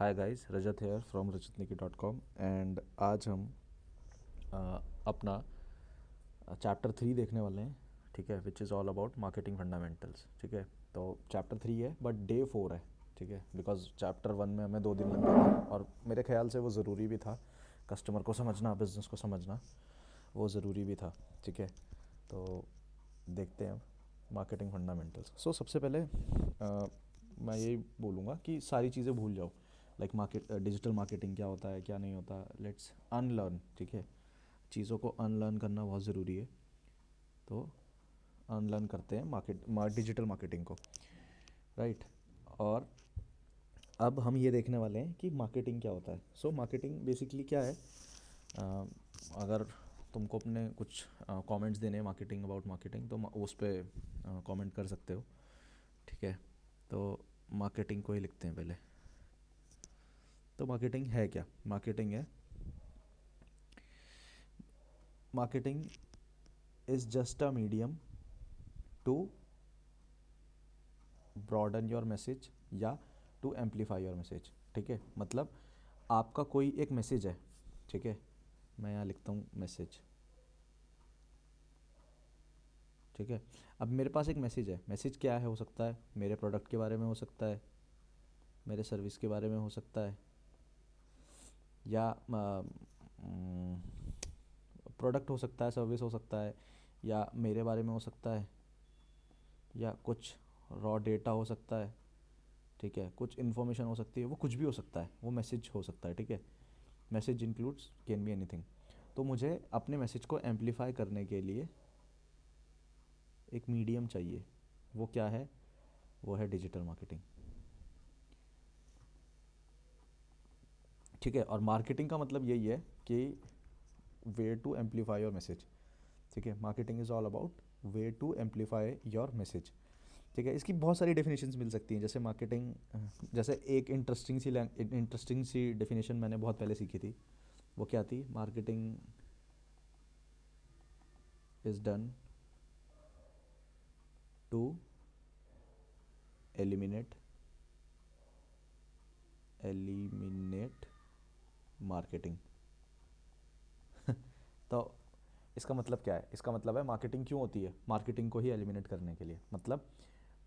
Hi guys, Rajat here from rajatniki.com and आज हम अपना चैप्टर 3 देखने वाले हैं। ठीक है, which is all about marketing fundamentals. ठीक है, तो चैप्टर 3 है बट डे 4 है। ठीक है, बिकॉज चैप्टर 1 में हमें 2 दिन लग गए थे और मेरे ख्याल से वो ज़रूरी भी था। कस्टमर को समझना, बिज़नेस को समझना वो ज़रूरी भी था। ठीक है, तो देखते हैं मार्केटिंग फंडामेंटल्स। सो सबसे पहले मैं यही बोलूँगा कि सारी चीज़ें भूल जाओ। लाइक डिजिटल मार्केटिंग क्या होता है, क्या नहीं होता, लेट्स अनलर्न। ठीक है, चीज़ों को अनलर्न करना बहुत ज़रूरी है। तो अनलर्न करते हैं डिजिटल मार्केटिंग को, राइट। और अब हम ये देखने वाले हैं कि मार्केटिंग क्या होता है। सो मार्केटिंग बेसिकली क्या है। अ, अगर तुमको अपने कुछ कमेंट्स देने हैं मार्केटिंग, अबाउट मार्केटिंग, तो उस पर कमेंट कर सकते हो। ठीक है, तो मार्केटिंग को ही लिखते हैं पहले। तो मार्केटिंग है क्या? Marketing is just a medium to broaden your message या टू एम्पलीफाई योर मैसेज। ठीक है, मतलब आपका कोई एक मैसेज है। ठीक है, मैं यहाँ लिखता हूँ मैसेज। ठीक है, अब मेरे पास एक मैसेज है। मैसेज क्या है? हो सकता है मेरे प्रोडक्ट के बारे में, हो सकता है मेरे सर्विस के बारे में, हो सकता है या प्रोडक्ट हो सकता है, सर्विस हो सकता है, या मेरे बारे में हो सकता है, या कुछ रॉ डेटा हो सकता है। ठीक है, कुछ इन्फॉर्मेशन हो सकती है, वो कुछ भी हो सकता है, वो मैसेज हो सकता है। ठीक है, message includes can be anything. तो मुझे अपने मैसेज को एम्पलीफाई करने के लिए एक मीडियम चाहिए। वो क्या है? वो है डिजिटल मार्केटिंग। ठीक है, और मार्केटिंग का मतलब यही है कि way to amplify your message. ठीक है, marketing is all about way to amplify your message. ठीक है, इसकी बहुत सारी डेफिनेशंस मिल सकती हैं। जैसे मार्केटिंग, जैसे एक इंटरेस्टिंग सी डेफिनेशन मैंने बहुत पहले सीखी थी। वो क्या थी? Marketing is done to eliminate eliminate marketing. तो इसका मतलब क्या है? इसका मतलब है मार्केटिंग क्यों होती है? मार्केटिंग को ही एलिमिनेट करने के लिए। मतलब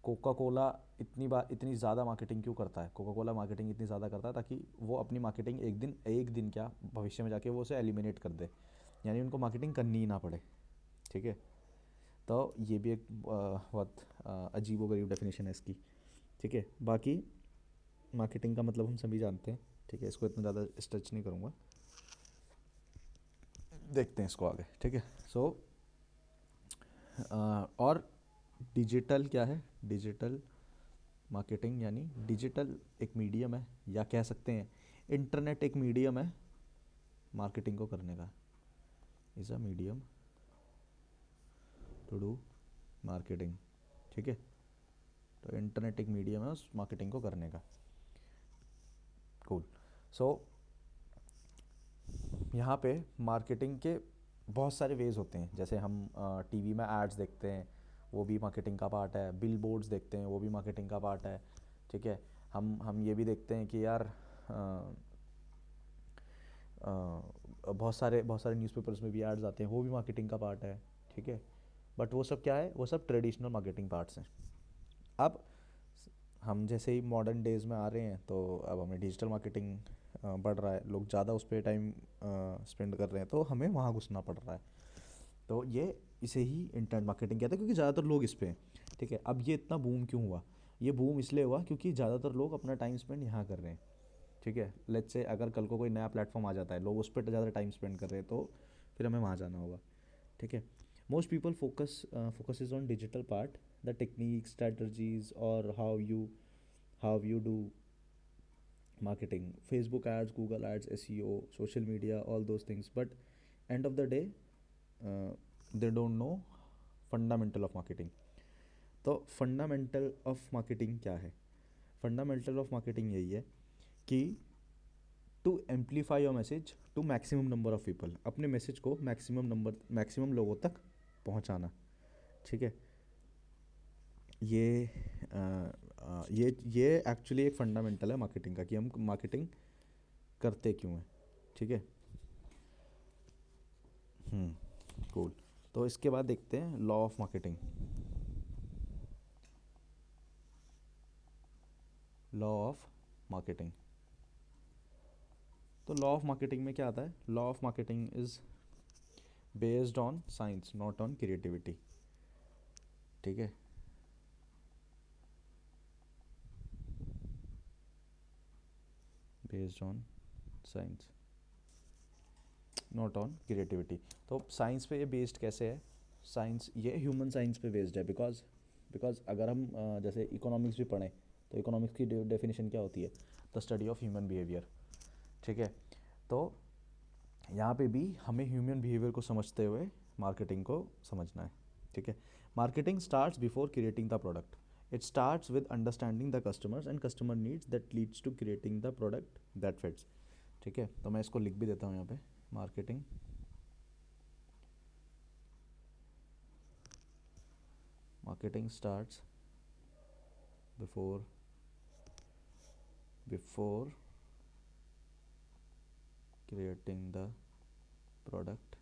कोका कोला इतनी ज़्यादा मार्केटिंग क्यों करता है? कोका कोला मार्केटिंग इतनी ज़्यादा करता है ताकि वो अपनी मार्केटिंग एक दिन क्या, भविष्य में जाके वो उसे एलिमिनेट कर दे, यानी उनको मार्केटिंग करनी ही ना पड़े। ठीक है, तो ये भी एक बहुत अजीब व गरीब डेफिनेशन है इसकी। ठीक है, बाकी मार्केटिंग का मतलब हम सभी जानते हैं। ठीक है, इसको इतना ज़्यादा स्ट्रेच नहीं करूँगा, देखते हैं इसको आगे। ठीक है, सो और डिजिटल क्या है? डिजिटल मार्केटिंग यानी डिजिटल एक मीडियम है, या कह सकते हैं इंटरनेट एक मीडियम है मार्केटिंग को करने का। Is a medium to do marketing. ठीक है, तो इंटरनेट एक मीडियम है उस मार्केटिंग को करने का। कूल। सो यहाँ पे मार्केटिंग के बहुत सारे वेज होते हैं। जैसे हम टीवी में एड्स देखते हैं, वो भी मार्केटिंग का पार्ट है। बिल बोर्ड्स देखते हैं, वो भी मार्केटिंग का पार्ट है। ठीक है, हम ये भी देखते हैं कि यार बहुत सारे न्यूज़पेपर्स में भी एड्स आते हैं, वो भी मार्केटिंग का पार्ट है। ठीक है, बट वो सब क्या है? वो सब ट्रेडिशनल मार्केटिंग पार्ट्स हैं। अब हम जैसे ही मॉडर्न डेज़ में आ रहे हैं, तो अब हमें डिजिटल मार्केटिंग बढ़ रहा है, लोग ज़्यादा उस पर टाइम स्पेंड कर रहे हैं, तो हमें वहाँ घुसना पड़ रहा है। तो ये इसे ही इंटरनेट मार्केटिंग कहते हैं, क्योंकि ज़्यादातर लोग इस पे हैं। ठीक है, अब ये इतना बूम क्यों हुआ? ये बूम इसलिए हुआ क्योंकि ज़्यादातर लोग अपना टाइम स्पेंड यहाँ कर रहे हैं। ठीक है, लेट्स से अगर कल को कोई नया प्लेटफॉर्म आ जाता है, लोग उस पर ज़्यादा टाइम स्पेंड कर रहे हैं, तो फिर हमें वहाँ जाना होगा। ठीक है, most people focus is on digital part, the technique strategies और how you do marketing, Facebook ads, Google ads, SEO, social media, all those things, but end of the day they don't know fundamental of marketing. तो fundamental of marketing क्या है? Fundamental of marketing यही है कि to amplify your message to maximum number of people, अपने message को maximum लोगों तक पहुंचाना। ठीक है, ये ये एक्चुअली एक फंडामेंटल है मार्केटिंग का कि हम मार्केटिंग करते क्यों हैं, ठीक है। कूल। तो इसके बाद देखते हैं law of marketing. Law of marketing. तो लॉ ऑफ मार्केटिंग में क्या आता है? Law of marketing is based on science not on creativity, ठीक है। Based on science not on creativity. तो साइंस पे ये बेस्ड कैसे है? साइंस ये ह्यूमन साइंस पे बेस्ड है, बिकॉज बिकॉज अगर हम जैसे इकोनॉमिक्स भी पढ़ें तो इकोनॉमिक्स की डेफिनेशन क्या होती है? The study of human behaviour, ठीक है। तो यहाँ पे भी हमें ह्यूमन बिहेवियर को समझते हुए मार्केटिंग को समझना है, ठीक है। Marketing starts before creating the product. It starts with understanding the customers and customer needs that leads to creating the product that fits, ठीक है। तो मैं इसको लिख भी देता हूँ यहाँ पे। Marketing marketing starts before before creating the product,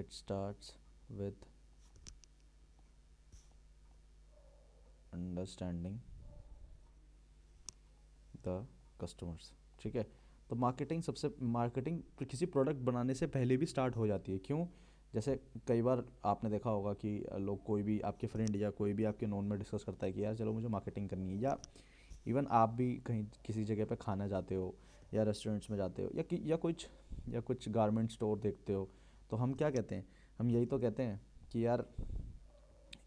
it starts with understanding the customers, ठीक है। तो मार्केटिंग किसी प्रोडक्ट बनाने से पहले भी स्टार्ट हो जाती है। क्यों? जैसे कई बार आपने देखा होगा कि लोग, कोई भी आपके फ्रेंड या कोई भी आपके नॉन में डिस्कस करता है कि यार चलो मुझे मार्केटिंग करनी है, या इवन आप भी कहीं किसी जगह पे खाना जाते हो या रेस्टोरेंट्स में जाते हो या कुछ गारमेंट स्टोर देखते हो, तो हम क्या कहते हैं? हम यही तो कहते हैं कि यार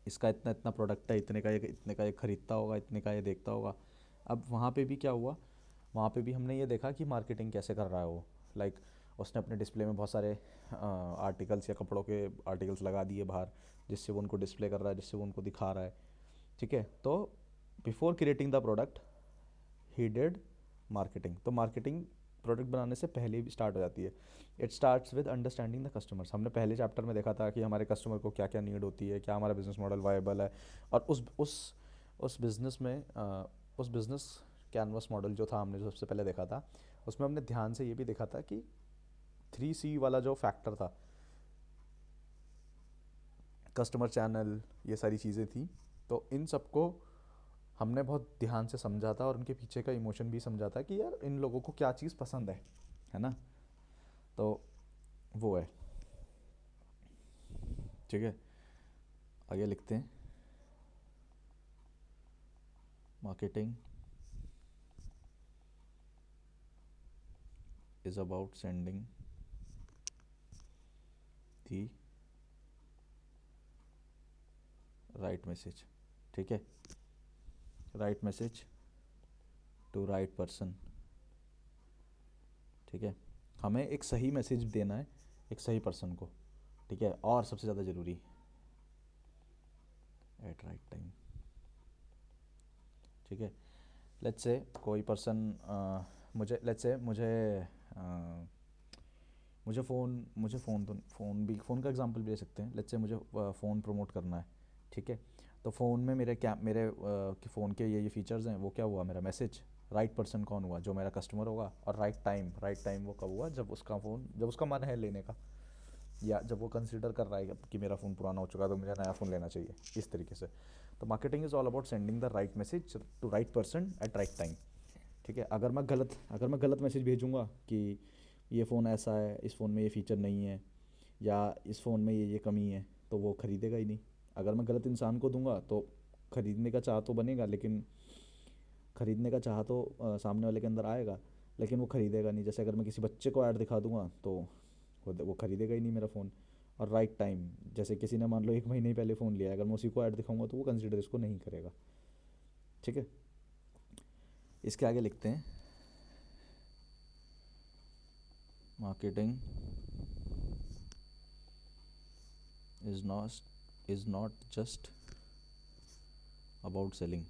इसका इतना इतना प्रोडक्ट है, इतने का ये खरीदता होगा, इतने का ये देखता होगा। अब वहाँ पे भी क्या हुआ? वहाँ पे भी हमने ये देखा कि मार्केटिंग कैसे कर रहा है वो। लाइक उसने अपने डिस्प्ले में बहुत सारे आर्टिकल्स या कपड़ों के आर्टिकल्स लगा दिए बाहर, जिससे वो उनको डिस्प्ले कर रहा है, जिससे वो उनको दिखा रहा है, ठीक है। तो before creating the product he did marketing. तो मार्केटिंग प्रोडक्ट बनाने से पहले भी स्टार्ट हो जाती है। It starts with understanding the customers. हमने पहले चैप्टर में देखा था कि हमारे कस्टमर को क्या क्या नीड होती है, क्या हमारा बिजनेस मॉडल वायबल है, और उस बिज़नेस में उस बिज़नेस कैनवस मॉडल जो था, हमने जो सबसे पहले देखा था, उसमें हमने ध्यान से ये भी देखा था कि 3C वाला जो फैक्टर था, कस्टमर चैनल, ये सारी चीज़ें थी। तो इन सबको हमने बहुत ध्यान से समझा था और उनके पीछे का इमोशन भी समझा था कि यार इन लोगों को क्या चीज़ पसंद है ना। तो वो है, ठीक है। आगे लिखते हैं। Marketing is about sending the right message, ठीक है। Right message to right person, ठीक है। हमें एक सही मैसेज देना है एक सही पर्सन को, ठीक है। और सबसे ज़्यादा ज़रूरी, एट राइट टाइम, ठीक है। लेट्स से कोई पर्सन मुझे लेट्स से अ, फ़ोन का एग्जांपल भी ले सकते हैं। लेट्स से मुझे फ़ोन प्रमोट करना है, ठीक है। तो फ़ोन में मेरे फ़ोन के ये फीचर्स हैं। वो क्या हुआ? मेरा मैसेज राइट पर्सन कौन हुआ? जो मेरा कस्टमर होगा। और राइट टाइम वो कब हुआ? जब उसका मन है लेने का, या जब वो कंसिडर कर रहा है कि मेरा फ़ोन पुराना हो चुका है तो मुझे नया फ़ोन लेना चाहिए, इस तरीके से। तो marketing is all about sending the right message to right person at right time, ठीक है। अगर मैं गलत मैसेज भेजूंगा कि ये फ़ोन ऐसा है, इस फ़ोन में ये फ़ीचर नहीं है, या इस फ़ोन में ये कमी है, तो वो ख़रीदेगा ही नहीं। अगर मैं गलत इंसान को दूंगा तो ख़रीदने का चाह तो बनेगा, लेकिन ख़रीदने का चाह तो सामने वाले के अंदर आएगा, लेकिन वो ख़रीदेगा नहीं। जैसे अगर मैं किसी बच्चे को ऐड दिखा दूंगा तो वो ख़रीदेगा ही नहीं मेरा फ़ोन। और राइट टाइम, जैसे किसी ने मान लो 1 महीने ही पहले फ़ोन लिया है, अगर मैं उसी को ऐड दिखाऊंगा तो वो कंसिडर इसको नहीं करेगा, ठीक है। इसके आगे लिखते हैं। Marketing is not is not just about selling,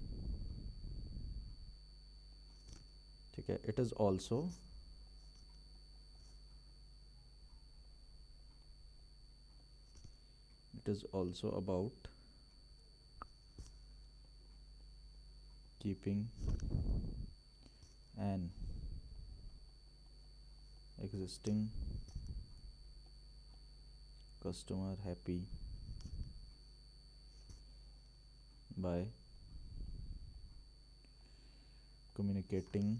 ठीक है। It is also It is also about keeping an existing customer happy by communicating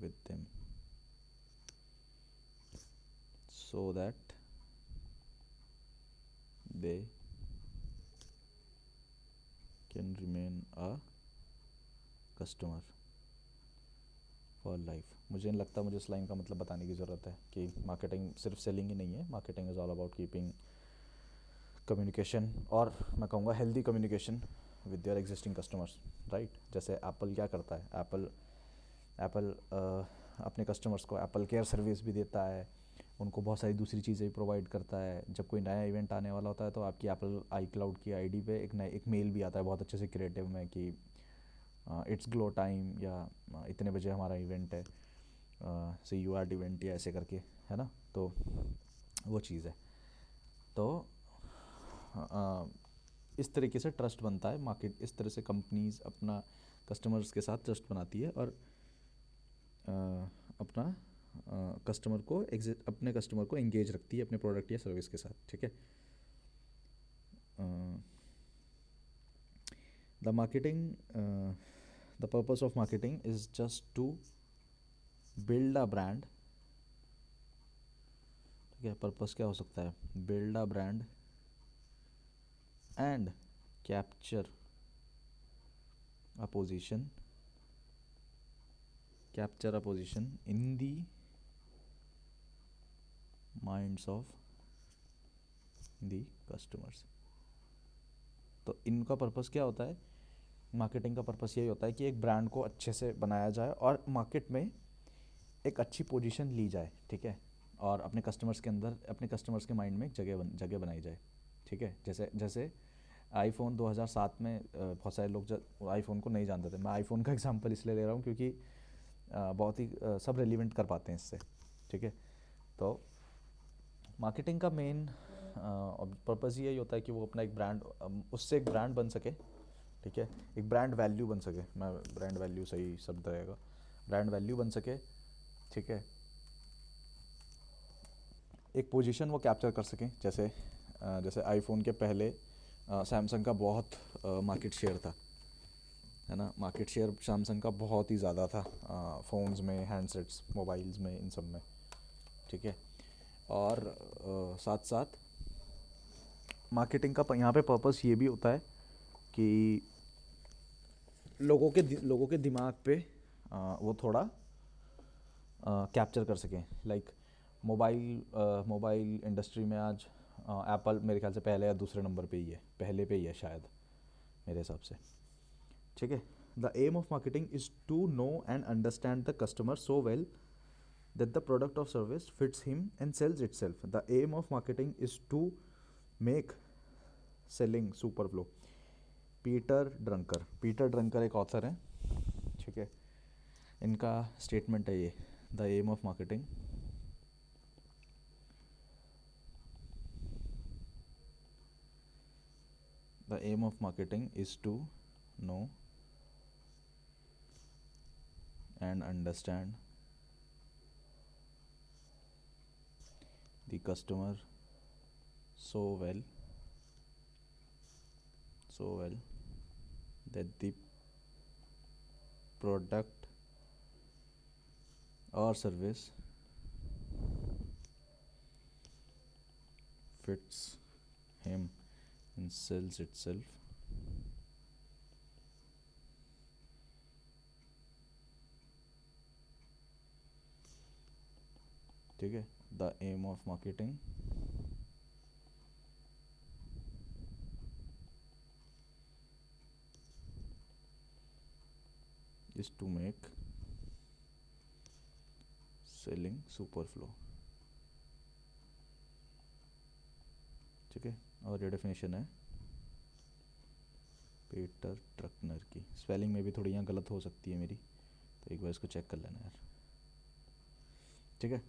with them so that they can remain a customer for life. मुझे नहीं लगता मुझे इस line का मतलब बताने की ज़रूरत है कि मार्केटिंग सिर्फ सेलिंग ही नहीं है, marketing is all about keeping communication, और मैं कहूँगा healthy communication with your existing customers, right. जैसे एप्पल क्या करता है, एप्पल एप्पल अपने कस्टमर्स को एप्पल केयर सर्विस भी देता है, उनको बहुत सारी दूसरी चीज़ें भी प्रोवाइड करता है। जब कोई नया इवेंट आने वाला होता है तो आपकी एप्पल आई क्लाउड की आईडी पे एक मेल भी आता है बहुत अच्छे से क्रिएटिव में कि इट्स ग्लो टाइम, या इतने बजे हमारा इवेंट है, सी यू आर इवेंट, या ऐसे करके, है ना। तो वो चीज़ है। तो इस तरीके से ट्रस्ट बनता है मार्केट, इस तरह से कंपनीज अपना कस्टमर्स के साथ ट्रस्ट बनाती है और अपना अपने कस्टमर को एंगेज रखती है अपने प्रोडक्ट या सर्विस के साथ, ठीक है। The purpose of marketing is just to build a brand, ठीक है। पर्पस क्या हो सकता है, build a brand and capture a position in the minds of the customers। तो इनका पर्पस क्या होता है, मार्केटिंग का पर्पस यही होता है कि एक ब्रांड को अच्छे से बनाया जाए और मार्केट में एक अच्छी पोजीशन ली जाए, ठीक है, और अपने कस्टमर्स के अंदर, अपने कस्टमर्स के माइंड में एक जगह बनाई जाए, ठीक है। जैसे आईफोन 2007 में बहुत सारे लोग आईफोन को नहीं जानते थे। मैं आईफोन का एग्जांपल इसलिए ले रहा हूँ क्योंकि बहुत ही सब रेलिवेंट कर पाते हैं इससे, ठीक है। तो मार्केटिंग का मेन पर्पज़ यही होता है कि वो अपना एक ब्रांड, उससे एक ब्रांड बन सके, ठीक है, एक ब्रांड वैल्यू बन सके, मैं ब्रांड वैल्यू सही शब्द रहेगा, ब्रांड वैल्यू बन सके, ठीक है, एक पोजीशन वो कैप्चर कर सकें। जैसे आईफोन के पहले सैमसंग का बहुत मार्केट शेयर था, है ना। मार्केट शेयर सैमसंग का बहुत ही ज़्यादा था, फ़ोन्स में, हैंडसेट्स, मोबाइल्स में, इन सब में, ठीक है। और साथ साथ मार्केटिंग का यहाँ पे पर्पस ये भी होता है कि लोगों के दिमाग पे वो थोड़ा कैप्चर कर सकें। लाइक मोबाइल इंडस्ट्री में आज एप्पल मेरे ख्याल से पहले या दूसरे नंबर पे ही है, पहले पे ही है शायद मेरे हिसाब से, ठीक है। The aim of marketing is to know and understand the customer so well that the product or service fits him and sells itself. The aim of marketing is to make selling super flow. Peter Drucker एक author हैं, ठीक है। इनका statement है ये, the aim of marketing is to know and understand the customer so well that the product or service fits him and sells itself। ठीक है, the aim of marketing is to make selling super flow, ठीक है। और ये definition है Peter ट्रकनर की। Spelling में भी थोड़ी यहाँ गलत हो सकती है मेरी, तो एक बार इसको चेक कर लेना यार, ठीक है।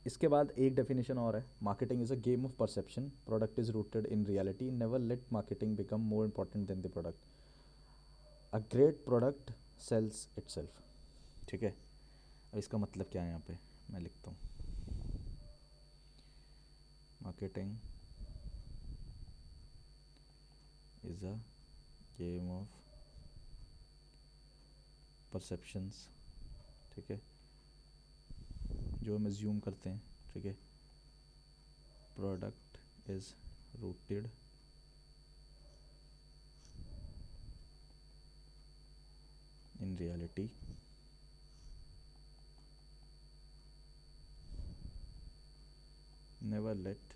इसके बाद एक डेफिनेशन और है, marketing is a game of perception, product is rooted in reality, never let marketing become more important than the product, a great product sells itself. ठीक है, अब इसका मतलब क्या है यहाँ पे मैं लिखता हूँ, marketing is a game of perceptions. ठीक है, जो हम एज्यूम करते हैं। ठीक है, product is rooted in reality, never let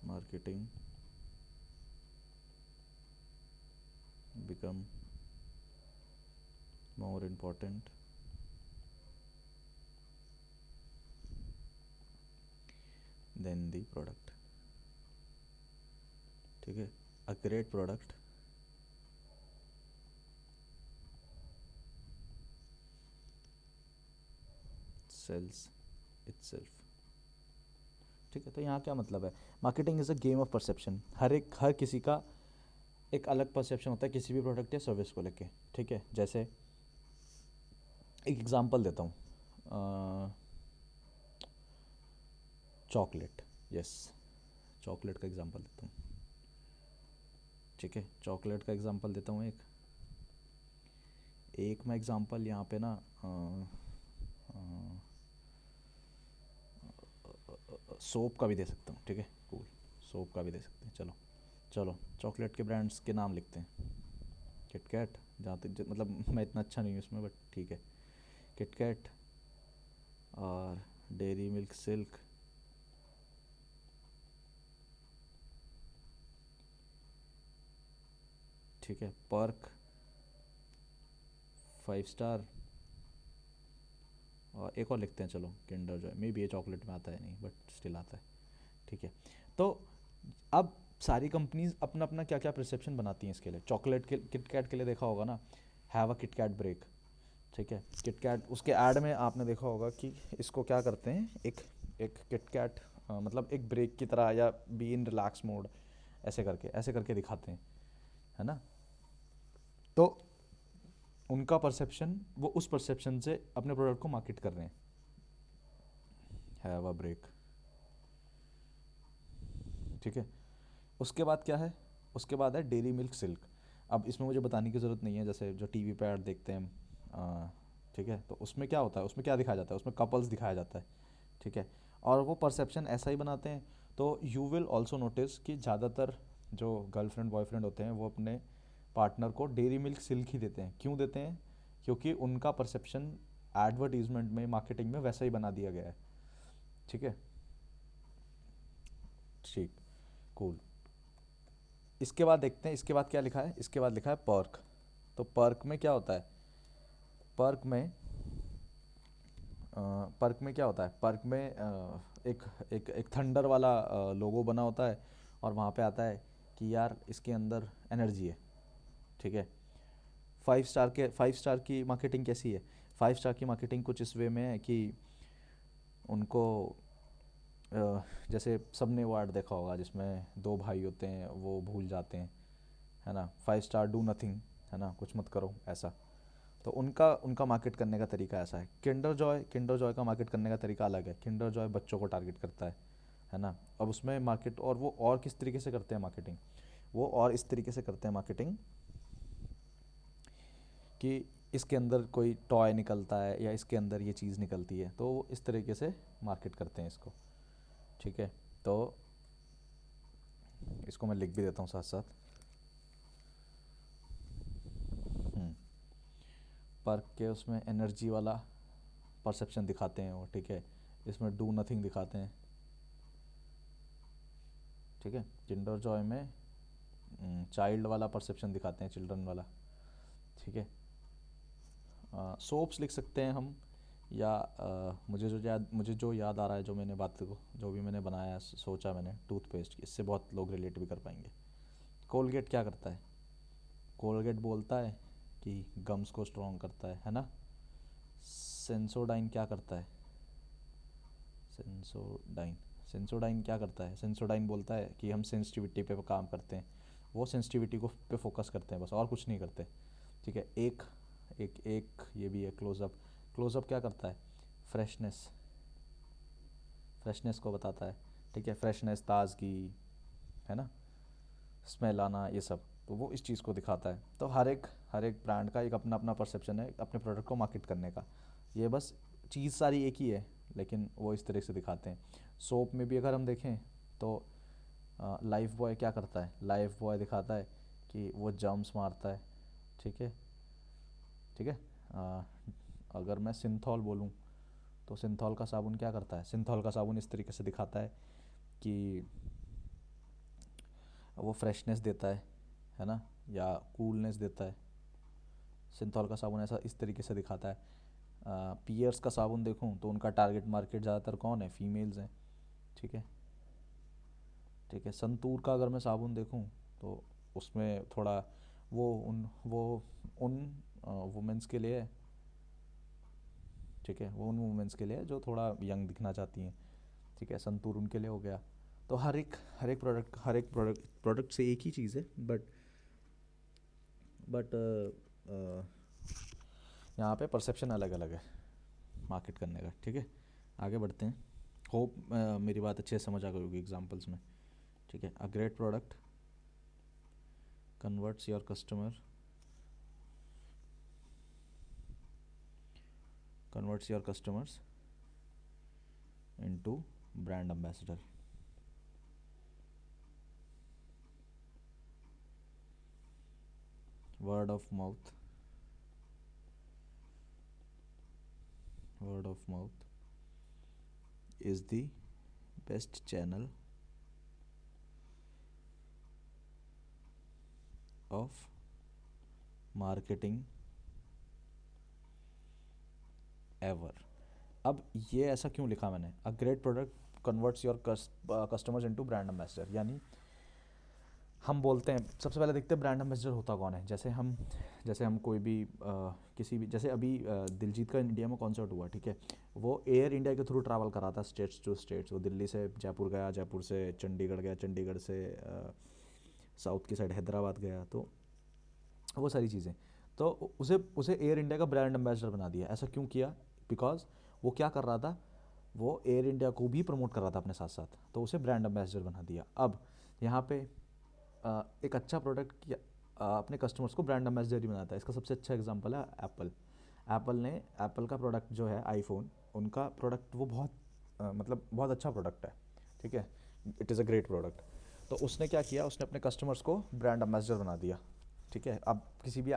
marketing become more important than the product. ठीक है, a great product sells itself. ठीक है, तो यहाँ क्या मतलब है, marketing is a game of perception. हर किसी का एक अलग परसेप्शन होता है किसी भी प्रोडक्ट या सर्विस को लेके। ठीक है, जैसे एक एग्जांपल देता हूँ, चॉकलेट। यस, चॉकलेट का एग्जांपल देता हूँ। ठीक है, चॉकलेट का एग्जांपल देता हूँ। एक मैं एग्जांपल यहाँ पे ना सोप का भी दे सकता हूँ। ठीक है, कूल, सोप का भी दे सकते हैं। चलो चलो चॉकलेट के ब्रांड्स के नाम लिखते हैं। किटकैट, जहाँ तक मतलब मैं इतना अच्छा नहीं हूँ इसमें, बट ठीक है, किटकैट और डेयरी मिल्क सिल्क, ठीक है, पर्क, 5 स्टार, और एक और लिखते हैं चलो, किंडर जॉय। मे बी ये चॉकलेट में आता है नहीं, बट स्टिल आता है। ठीक है, तो अब सारी कंपनीज अपना अपना क्या क्या परसेप्शन बनाती हैं इसके लिए। चॉकलेट के किटकैट के लिए देखा होगा ना, हैव अ किटकैट ब्रेक। ठीक है, किटकैट उसके ऐड में आपने देखा होगा कि इसको क्या करते हैं, एक एक किटकैट मतलब एक ब्रेक की तरह, या बी इन रिलैक्स मोड, ऐसे करके दिखाते हैं, है ना। तो उनका परसेप्शन, वो उस परसेप्शन से अपने प्रोडक्ट को मार्केट कर रहे हैं, हैव अ ब्रेक। ठीक है, उसके बाद क्या है, उसके बाद है डेयरी मिल्क सिल्क। अब इसमें मुझे बताने की ज़रूरत नहीं है, जैसे जो टीवी पे ऐड देखते हैं हम, ठीक है, तो उसमें क्या होता है, उसमें क्या दिखाया जाता है, उसमें कपल्स दिखाया जाता है। ठीक है, और वो परसेप्शन ऐसा ही बनाते हैं। तो यू विल ऑल्सो नोटिस कि ज़्यादातर जो गर्लफ्रेंड बॉयफ्रेंड होते हैं वो अपने पार्टनर को डेयरी मिल्क सिल्क ही देते हैं। क्यों देते हैं, क्योंकि उनका परसेप्शन एडवर्टीजमेंट में, मार्केटिंग में वैसा ही बना दिया गया है। ठीक है, ठीक, कूल। इसके बाद देखते हैं, इसके बाद क्या लिखा है, इसके बाद लिखा है पर्क। तो पर्क में क्या होता है, पर्क में पर्क में क्या होता है, पर्क में एक एक एक थंडर वाला लोगो बना होता है, और वहाँ पे आता है कि यार इसके अंदर एनर्जी है। ठीक है, 5 स्टार की मार्केटिंग कैसी है, 5 स्टार की मार्केटिंग कुछ इस वे में है कि उनको जैसे सबने वो ऐड देखा होगा जिसमें दो भाई होते हैं, वो भूल जाते हैं, है ना, 5 स्टार डू नथिंग, है ना, कुछ मत करो ऐसा। तो उनका उनका मार्केट करने का तरीका ऐसा है। किंडर जॉय का मार्केट करने का तरीका अलग है। किंडर जॉय बच्चों को टारगेट करता है ना। अब उसमें मार्केट, और वो और किस तरीके से करते हैं मार्केटिंग, वो और इस तरीके से करते हैं मार्केटिंग कि इसके अंदर कोई टॉय निकलता है या इसके अंदर ये चीज़ निकलती है, तो वो इस तरीके से मार्केट करते हैं इसको। ठीक है, तो इसको मैं लिख भी देता हूँ साथ साथ। पर्क के उसमें एनर्जी वाला परसेप्शन दिखाते हैं वो। ठीक है, इसमें डू नथिंग दिखाते हैं। ठीक है, किंडर जॉय में चाइल्ड वाला परसेप्शन दिखाते हैं, चिल्ड्रन वाला। ठीक है, सोप्स लिख सकते हैं हम, या मुझे जो याद आ रहा है, जो मैंने बात को, जो भी मैंने बनाया सोचा मैंने, टूथपेस्ट, इससे बहुत लोग रिलेट भी कर पाएंगे। कोलगेट क्या करता है, कोलगेट बोलता है कि गम्स को स्ट्रॉन्ग करता है ना। सेंसोडाइन क्या करता है, सेंसोडाइन। सेंसोडाइन क्या करता है? सेंसोडाइन बोलता है कि हम सेंसिटिविटी पे काम करते हैं, वो सेंसिटिविटी को पे फोकस करते हैं बस, और कुछ नहीं करते। ठीक है। एक एक एक ये भी है क्लोजअप। क्लोजअप क्या करता है? फ्रेशनेस, फ्रेशनेस को बताता है। ठीक है, फ्रेशनेस, ताजगी, है ना, स्मेल आना, ये सब, तो वो इस चीज़ को दिखाता है। तो हर एक ब्रांड का एक अपना अपना परसेप्शन है अपने प्रोडक्ट को मार्केट करने का। ये बस चीज़ सारी एक ही है, लेकिन वो इस तरह से दिखाते हैं। सोप में भी अगर हम देखें तो लाइफ बॉय क्या करता है? लाइफ बॉय दिखाता है कि वो जर्म्स मारता है। ठीक है, ठीक है। अ, अगर मैं सिंथॉल बोलूँ तो सिंथॉल का साबुन क्या करता है? सिंथॉल का साबुन इस तरीके से दिखाता है कि वो फ्रेशनेस देता है ना, या कूलनेस देता है। सिंथॉल का साबुन ऐसा इस तरीके से दिखाता है। पियर्स का साबुन देखूं तो उनका टारगेट मार्केट ज़्यादातर कौन है? फीमेल्स हैं। ठीक है, ठीक है। संतूर का अगर मैं साबुन देखूं तो उसमें थोड़ा वो उन वुमेंस के लिए है। ठीक है, वो उन वुमेंस के लिए है जो थोड़ा यंग दिखना चाहती हैं। ठीक है, संतूर उनके लिए हो गया। तो हर एक प्रोडक्ट से एक ही चीज़ है, बट यहाँ पे परसेप्शन अलग अलग है मार्केट करने का। ठीक है, आगे बढ़ते हैं। होप मेरी बात अच्छे से समझ आ गई होगी एग्जांपल्स में। ठीक है। A great product converts your customers into brand ambassador. Word of mouth, word of mouth is the best channel of marketing ever. अब ये ऐसा क्यों लिखा मैंने? अ great product converts your customers into brand ambassador, यानी हम बोलते हैं, सबसे पहले देखते हैं ब्रांड एम्बेसडर होता कौन है। जैसे हम कोई भी किसी भी, जैसे अभी दिलजीत का इंडिया में कॉन्सर्ट हुआ। ठीक है, वो एयर इंडिया के थ्रू ट्रैवल करा था स्टेट्स टू स्टेट्स। वो दिल्ली से जयपुर गया, जयपुर से चंडीगढ़ गया, चंडीगढ़ से साउथ की साइड हैदराबाद गया, तो वो सारी चीज़ें। तो उसे उसे एयर इंडिया का ब्रांड एम्बेसडर बना दिया। ऐसा क्यों किया? बिकॉज वो क्या कर रहा था, वो एयर इंडिया को भी प्रमोट कर रहा था अपने साथ साथ, तो उसे ब्रांड एम्बेसडर बना दिया। अब यहाँ पे एक अच्छा प्रोडक्ट अपने कस्टमर्स को ब्रांड एम्बेसडर ही बनाता है। इसका सबसे अच्छा एग्जांपल है एप्पल। एप्पल का प्रोडक्ट जो है आईफोन, उनका प्रोडक्ट वो बहुत मतलब बहुत अच्छा प्रोडक्ट है। ठीक है, it is a great product. तो उसने क्या किया, उसने अपने कस्टमर्स को ब्रांड एम्बेसडर बना दिया। ठीक है, अब किसी भी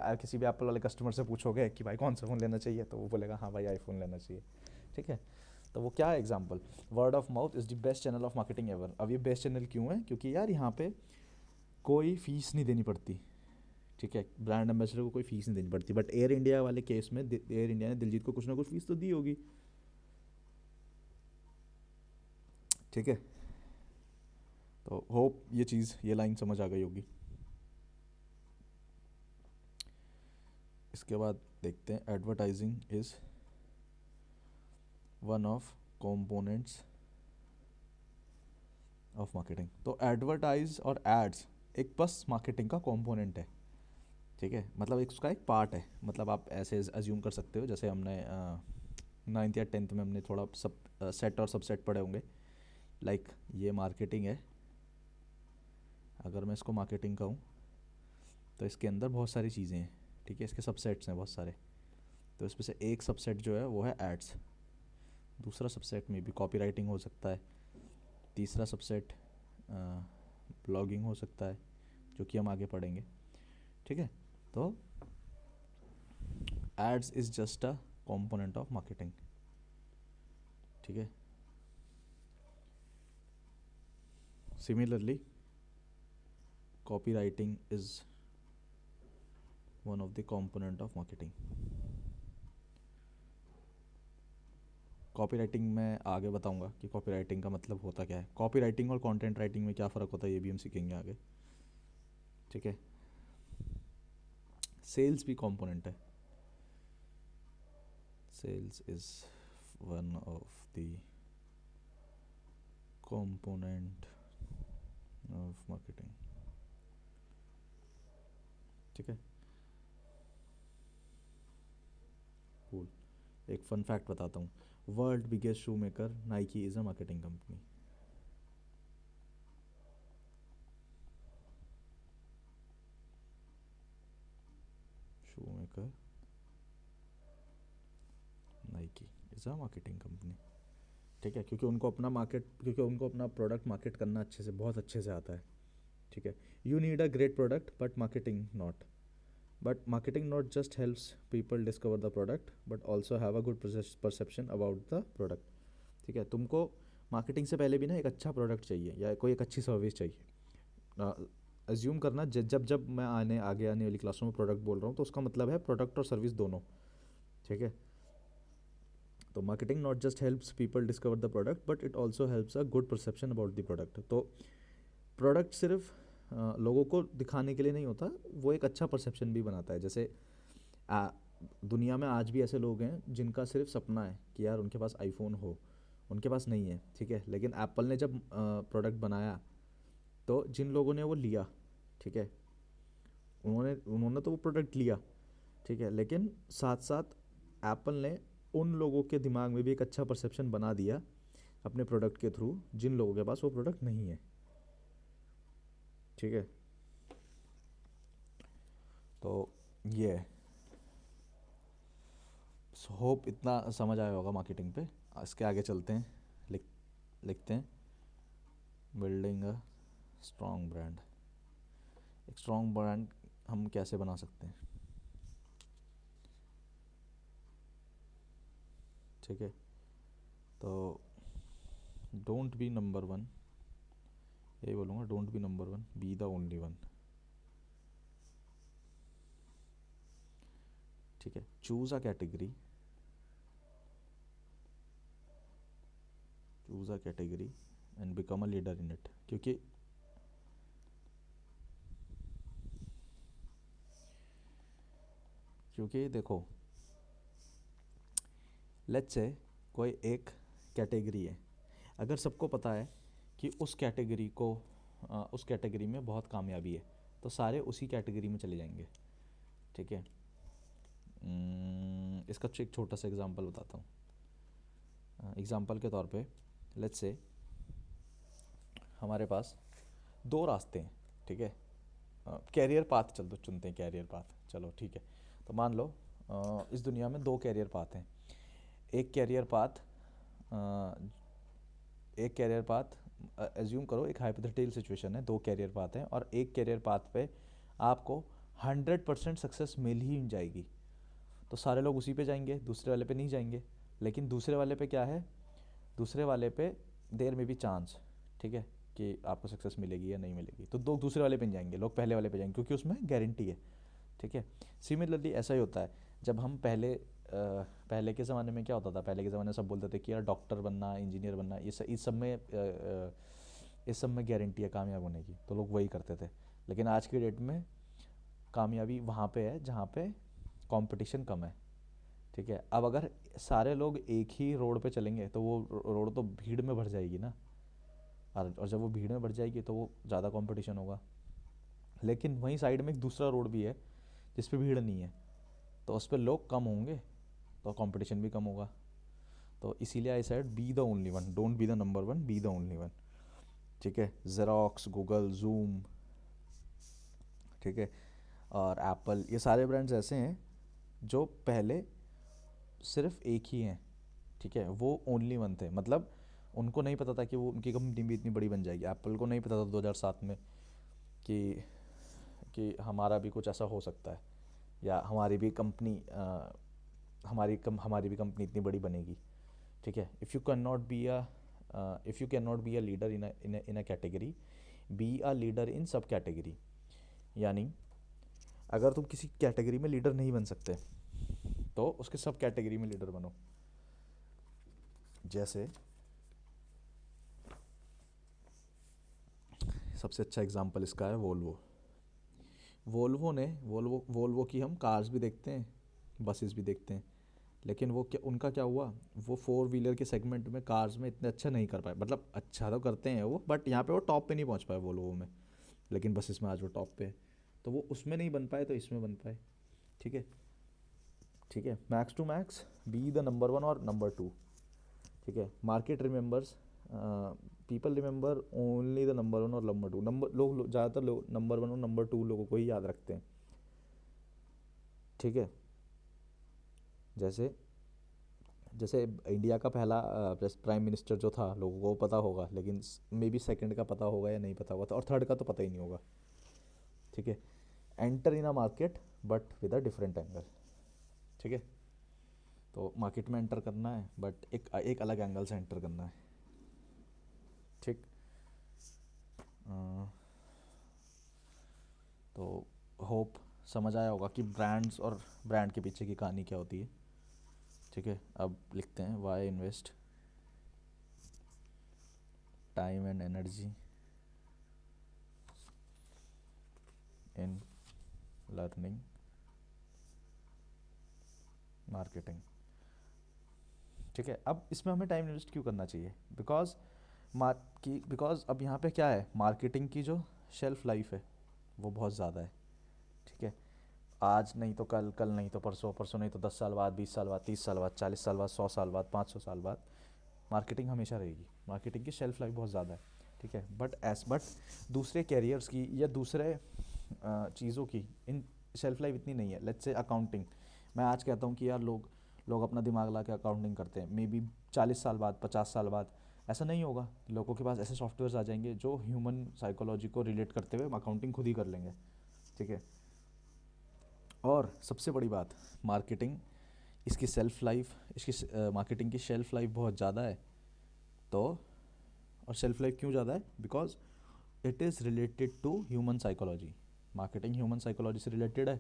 एप्पल वाले कस्टमर से पूछोगे कि भाई कौन सा फ़ोन लेना चाहिए, तो वो बोलेगा हाँ भाई आईफोन लेना चाहिए। ठीक है, तो वो क्या है example? Word of mouth is the best channel of marketing ever. अब ये बेस्ट चैनल क्यों है? क्योंकि यार यहाँ पे कोई फीस नहीं देनी पड़ती। ठीक है, ब्रांड एम्बेसडर को कोई फीस नहीं देनी पड़ती। बट एयर इंडिया वाले केस में एयर इंडिया ने दिलजीत को कुछ ना कुछ फीस तो दी होगी। ठीक है, तो होप ये लाइन समझ आ गई होगी। इसके बाद देखते हैं, advertising is one of components of marketing. तो एडवर्टाइज और एड्स एक बस मार्केटिंग का कंपोनेंट है। ठीक है, मतलब एक उसका एक पार्ट है। मतलब आप ऐसे अज्यूम कर सकते हो, जैसे हमने 9th या 10th में हमने थोड़ा सब सेट और सबसेट पढ़े होंगे। लाइक ये मार्केटिंग है, अगर मैं इसको मार्केटिंग कहूँ तो इसके अंदर बहुत सारी चीज़ें हैं। ठीक है, इसके सबसेट्स हैं बहुत सारे। तो इसमें से एक सबसेट जो है वो है एड्स। दूसरा सबसेट में भी कॉपी राइटिंग हो सकता है। तीसरा सबसेट ब्लॉगिंग हो सकता है, जो कि हम आगे पढ़ेंगे। ठीक है, तो ads is just a component of marketing. ठीक है, similarly copywriting is one of the component of marketing. Copywriting मैं आगे बताऊंगा कि कॉपी राइटिंग का मतलब होता क्या है। कॉपी राइटिंग और कंटेंट राइटिंग में क्या फ़र्क होता है ये भी हम सीखेंगे आगे। ठीक है, सेल्स भी कंपोनेंट है। Sales is one of the component of marketing, ठीक है। कूल। एक फन फैक्ट बताता हूँ, world biggest shoe maker Nike is a marketing company. Shoe maker Nike is a marketing company, ठीक है, क्योंकि उनको अपना प्रोडक्ट मार्केट करना अच्छे से, बहुत अच्छे से आता है, ठीक है। You need a great product but marketing not, but marketing not just helps people discover the product but also have a good perception about the product, ठीक है। तुमको मार्केटिंग से पहले भी ना एक अच्छा प्रोडक्ट चाहिए या कोई एक अच्छी सर्विस चाहिए। अज्यूम करना जब जब मैं आगे आने वाली क्लासों में प्रोडक्ट बोल रहा हूँ तो उसका मतलब है प्रोडक्ट और सर्विस दोनों, ठीक है। तो marketing not just helps people discover the product but it also helps a good perception about the product. तो प्रोडक्ट सिर्फ लोगों को दिखाने के लिए नहीं होता, वो एक अच्छा परसेप्शन भी बनाता है। जैसे आ, दुनिया में आज भी ऐसे लोग हैं जिनका सिर्फ सपना है कि यार उनके पास आईफोन हो, उनके पास नहीं है, ठीक है, लेकिन एप्पल ने जब प्रोडक्ट बनाया तो जिन लोगों ने वो लिया, ठीक है, उन्होंने उन्होंने तो वो प्रोडक्ट लिया, ठीक है, लेकिन साथ साथ एप्पल ने उन लोगों के दिमाग में भी एक अच्छा परसेप्शन बना दिया अपने प्रोडक्ट के थ्रू जिन लोगों के पास वो प्रोडक्ट नहीं है, ठीक है। तो ये है। होप इतना समझ आया होगा मार्केटिंग पे। इसके आगे चलते हैं। लिख लिखते हैं बिल्डिंग अ स्ट्रॉन्ग ब्रांड। एक स्ट्रॉन्ग ब्रांड हम कैसे बना सकते हैं, ठीक है। तो डोंट बी नंबर वन, यही बोलूँगा, don't be number one, be the only one, ठीक है। Choose a category, choose a category and become a leader in it. क्योंकि देखो, लेट्स से कोई एक कैटेगरी है, अगर सबको पता है कि उस कैटेगरी में बहुत कामयाबी है तो सारे उसी कैटेगरी में चले जाएंगे, ठीक है। इसका एक छोटा सा एग्जांपल बताता हूँ। एग्जांपल के तौर पे लेट्स से हमारे पास दो रास्ते हैं, ठीक है। कैरियर पाथ चुनते हैं, कैरियर पाथ, चलो ठीक है। तो मान लो इस दुनिया में दो कैरियर पाथ हैं। एक कैरियर पाथ एक कैरियर पाथ एज्यूम करो, एक हाइपोथेटिकल सिचुएशन है, दो कैरियर पाथ हैं और एक कैरियर पाथ पे आपको 100% सक्सेस मिल ही जाएगी, तो सारे लोग उसी पे जाएंगे, दूसरे वाले पे नहीं जाएंगे। लेकिन दूसरे वाले पे क्या है, दूसरे वाले पे देर में भी चांस, ठीक है, कि आपको सक्सेस मिलेगी या नहीं मिलेगी, तो दो दूसरे वाले पे नहीं जाएंगे, लोग पहले वाले पे जाएंगे क्योंकि उसमें गारंटी है, ठीक है। सिमिलरली ऐसा ही होता है जब हम पहले के ज़माने में क्या होता था, पहले के ज़माने में सब बोलते थे कि यार डॉक्टर बनना, इंजीनियर बनना, इस सब में गारंटी है कामयाब होने की, तो लोग वही करते थे। लेकिन आज की डेट में कामयाबी वहाँ पे है जहाँ पे कंपटीशन कम है, ठीक है। अब अगर सारे लोग एक ही रोड पे चलेंगे तो वो रोड तो भीड़ में भर जाएगी ना, और जब वो भीड़ में भर जाएगी तो वो ज़्यादा कंपटीशन होगा। लेकिन वहीं साइड में एक दूसरा रोड भी है जिस पे भीड़ नहीं है, तो उस पर लोग कम होंगे तो कंपटीशन भी कम होगा। तो इसीलिए I said be the only one, don't be the number one, be the only one, ठीक है। जेरोक्स, गूगल, जूम, ठीक है, और एप्पल, ये सारे ब्रांड्स ऐसे हैं जो पहले सिर्फ एक ही हैं, ठीक है, वो ओनली वन थे। मतलब उनको नहीं पता था कि वो उनकी कंपनी भी इतनी बड़ी बन जाएगी। एप्पल को नहीं पता था 2007 में कि हमारा भी कुछ ऐसा हो सकता है, या हमारी भी कंपनी इतनी बड़ी बनेगी, ठीक है। If you can not be a leader in a category, be a leader in सब कैटेगरी। यानी अगर तुम किसी कैटेगरी में लीडर नहीं बन सकते तो उसके सब कैटेगरी में लीडर बनो। जैसे सबसे अच्छा एग्जांपल इसका है वोल्वो। वोल्वो की हम कार्स भी देखते हैं, बसेस भी देखते हैं, लेकिन वो क्या, उनका क्या हुआ, वो फोर व्हीलर के सेगमेंट में, कार्स में इतने अच्छा नहीं कर पाए, मतलब अच्छा तो करते हैं वो, बट यहाँ पे वो टॉप पे नहीं पहुँच पाए वो लोगों में, लेकिन बस इसमें आज वो टॉप पे है। तो वो उसमें नहीं बन पाए तो इसमें बन पाए। ठीक है, ठीक है, max to max be the number one और नंबर टू। ठीक है, market remembers, people remember only the number one और नंबर टू। नंबर ज़्यादातर लोग नंबर वन और नंबर टू लोगों को ही याद रखते हैं। ठीक है, जैसे जैसे इंडिया का पहला प्राइम मिनिस्टर जो था लोगों को पता होगा, लेकिन मे बी सेकंड का पता होगा या नहीं पता होगा, तो और थर्ड का तो पता ही नहीं होगा। ठीक है, enter in a market but with a different angle. ठीक है, तो मार्केट में एंटर करना है बट एक एक अलग एंगल से एंटर करना है। ठीक, अ, तो होप समझ आया होगा कि ब्रांड्स और ब्रांड के पीछे की कहानी क्या होती है। ठीक है, अब लिखते हैं why invest time and energy in learning marketing. ठीक है, अब इसमें हमें टाइम इन्वेस्ट क्यों करना चाहिए? बिकॉज बिकॉज अब यहाँ पे क्या है, मार्केटिंग की जो शेल्फ लाइफ है वो बहुत ज़्यादा है। ठीक है, आज नहीं तो कल, कल नहीं तो परसों, परसों नहीं तो 10 साल बाद, 20 साल बाद, 30 साल बाद, 40 साल बाद, 100 साल बाद, 500 साल बाद मार्केटिंग हमेशा रहेगी। मार्केटिंग की शेल्फ लाइफ बहुत ज़्यादा है। ठीक है, बट दूसरे कैरियर्स की या दूसरे चीज़ों की इन शेल्फ लाइफ इतनी नहीं है। लेट्स से अकाउंटिंग, मैं आज कहता हूँ कि यार लोग लोग अपना दिमाग ला के अकाउंटिंग करते हैं, मे बी 40 साल बाद, 50 साल बाद ऐसा नहीं होगा। लोगों के पास ऐसे सॉफ्टवेयर आ जाएंगे जो ह्यूमन साइकोलॉजी को रिलेट करते हुए अकाउंटिंग खुद ही कर लेंगे। ठीक है, और सबसे बड़ी बात, मार्केटिंग, इसकी सेल्फ लाइफ, इसकी मार्केटिंग की शेल्फ लाइफ बहुत ज़्यादा है। तो और शेल्फ लाइफ क्यों ज़्यादा है? Because it is related to human psychology. Marketing human psychology से रिलेटेड है,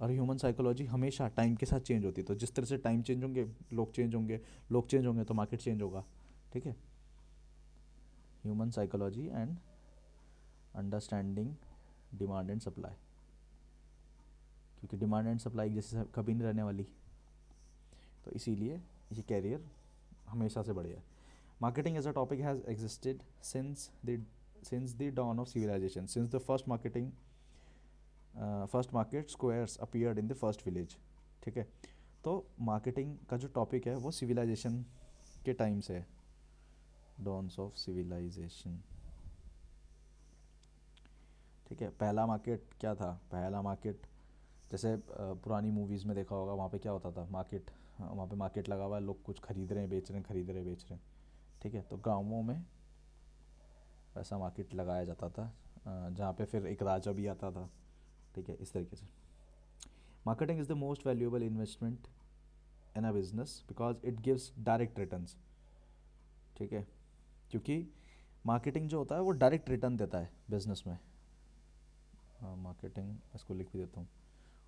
और ह्यूमन साइकोलॉजी हमेशा टाइम के साथ चेंज होती है। तो जिस तरह से टाइम चेंज होंगे, लोग चेंज होंगे, लोग चेंज होंगे तो मार्केट चेंज होगा। ठीक है, human psychology and understanding demand and supply, क्योंकि डिमांड एंड सप्लाई जैसे कभी नहीं रहने वाली, तो इसीलिए ये कैरियर हमेशा से बढ़िया है। Marketing as a topic has existed since the dawn of civilization, since the first market squares appeared in the first village। ठीक है, तो मार्केटिंग का जो टॉपिक है वो सिविलाइजेशन के टाइम से है, डॉन्स ऑफ सिविलाइजेशन। ठीक है, पहला मार्केट क्या था? पहला मार्केट जैसे पुरानी मूवीज़ में देखा होगा, वहाँ पे क्या होता था, मार्केट, वहाँ पे मार्केट लगा हुआ है, लोग कुछ खरीद रहे हैं, बेच रहे हैं, खरीद रहे हैं, बेच रहे हैं। ठीक है, तो गाँवों में वैसा मार्केट लगाया जाता था, जहाँ पे फिर एक राजा भी आता था। ठीक है, इस तरीके से marketing is the most valuable investment in a business because it gives direct returns. ठीक है, क्योंकि मार्केटिंग जो होता है वो डायरेक्ट रिटर्न देता है बिजनेस में। हाँ, मार्केटिंग इसको लिख भी देता हूँ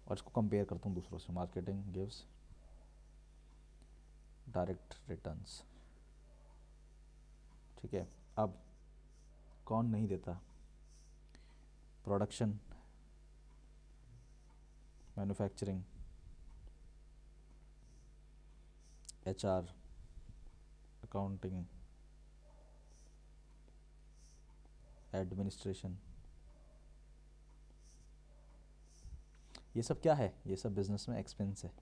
और इसको कंपेयर करता हूँ दूसरों से। Marketing gives direct returns. ठीक है, अब कौन नहीं देता? Production, manufacturing, HR, accounting, administration, ये सब क्या है? ये सब बिजनेस में एक्सपेंस है,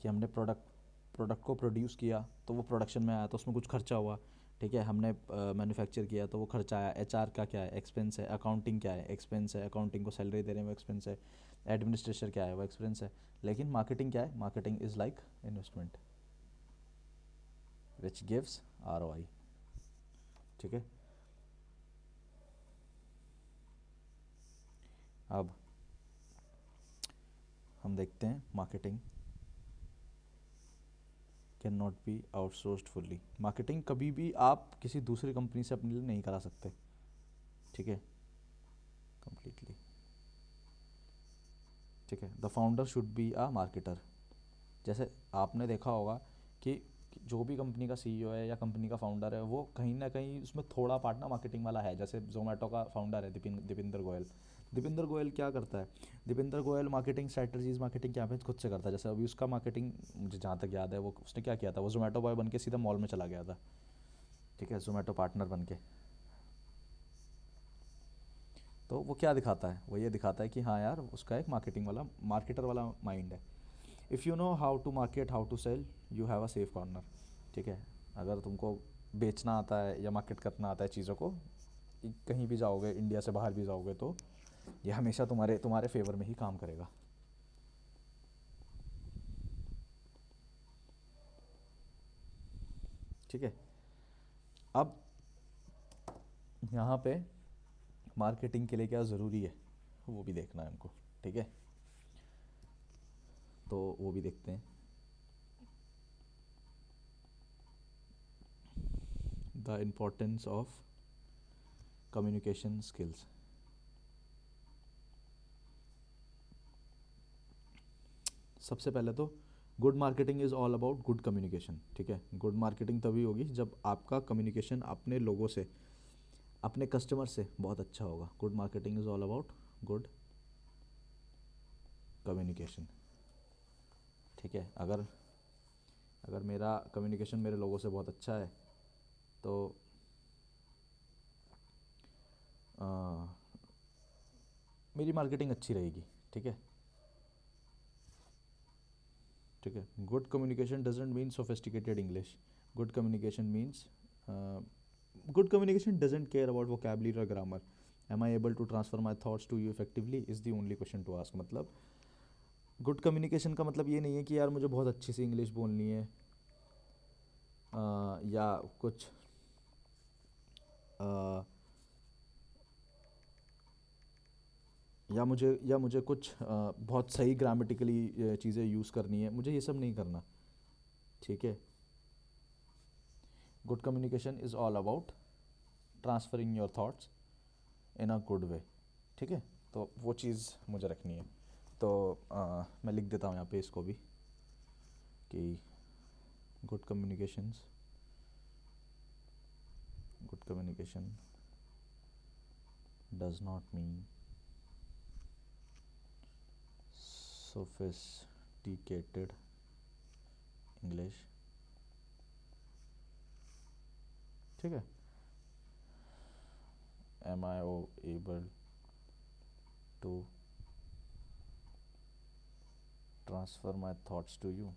कि हमने प्रोडक्ट को प्रोड्यूस किया तो वो प्रोडक्शन में आया तो उसमें कुछ खर्चा हुआ। ठीक है, हमने मैन्युफैक्चर किया तो वो खर्चा आया। एचआर का क्या है? एक्सपेंस है। अकाउंटिंग क्या है? एक्सपेंस है। अकाउंटिंग को सैलरी दे रहे हैं, वो एक्सपेंस है। एडमिनिस्ट्रेशन क्या है? वो एक्सपेंस है। लेकिन मार्केटिंग क्या है? Marketing is like investment which gives ROI. ठीक है, अब हम देखते हैं marketing can not be outsourced fully. Marketing कभी भी आप किसी दूसरी कंपनी से अपने लिए नहीं करा सकते। ठीक है, कम्प्लीटली। ठीक है, the founder should be a marketer. जैसे आपने देखा होगा कि जो भी कंपनी का सीईओ है या कंपनी का फाउंडर है, वो कहीं ना कहीं उसमें थोड़ा पार्ट ना मार्केटिंग वाला है। जैसे जोमेटो का फाउंडर है दीपिंदर गोयल, दीपेंद्र गोयल क्या करता है? Deepinder Goyal marketing strategies, marketing campaigns खुद से करता है। जैसे अभी उसका मार्केटिंग मुझे जहाँ तक याद है, वो उसने क्या किया था, वो जोमेटो बॉय बन के सीधा मॉल में चला गया था, ठीक है, जोमेटो पार्टनर बन के। तो वो क्या दिखाता है, वो ये दिखाता है कि हाँ यार, उसका एक मार्केटिंग वाला, मार्केटर वाला माइंड है। If you know how to market, how to sell, you have a safe corner, ठीक है। अगर तुमको बेचना आता है या मार्केट करना आता है चीज़ों को, कहीं भी जाओगे, इंडिया से बाहर भी जाओगे, तो ये हमेशा तुम्हारे तुम्हारे फेवर में ही काम करेगा। ठीक है। अब यहाँ पे मार्केटिंग के लिए क्या ज़रूरी है, वो भी देखना है हमको, ठीक है। तो वो भी देखते हैं। The importance of communication skills. सबसे पहले तो good marketing is all about good communication, ठीक है। गुड मार्केटिंग तभी होगी जब आपका कम्युनिकेशन अपने लोगों से, अपने कस्टमर से बहुत अच्छा होगा। Good marketing is all about good communication, ठीक है। अगर अगर मेरा कम्युनिकेशन मेरे लोगों से बहुत अच्छा है, तो आ, मेरी मार्केटिंग अच्छी रहेगी, ठीक है। ठीक है। Good communication doesn't mean sophisticated English. Good communication means, good communication doesn't care about vocabulary और grammar. Am I able to transfer my thoughts to you effectively is the only question to ask. मतलब good communication का मतलब ये नहीं है कि यार मुझे बहुत अच्छी सी इंग्लिश बोलनी है, या कुछ अ, या मुझे कुछ बहुत सही ग्रामेटिकली चीज़ें यूज़ करनी है, मुझे ये सब नहीं करना, ठीक है। Good communication is all about transferring your thoughts in a good way, ठीक है। तो वो चीज़ मुझे रखनी है। तो मैं लिख देता हूँ यहाँ पे इसको भी, कि good communications, good communication does not mean sophisticated English, ठीक है। Am I uh able to transfer my thoughts to you,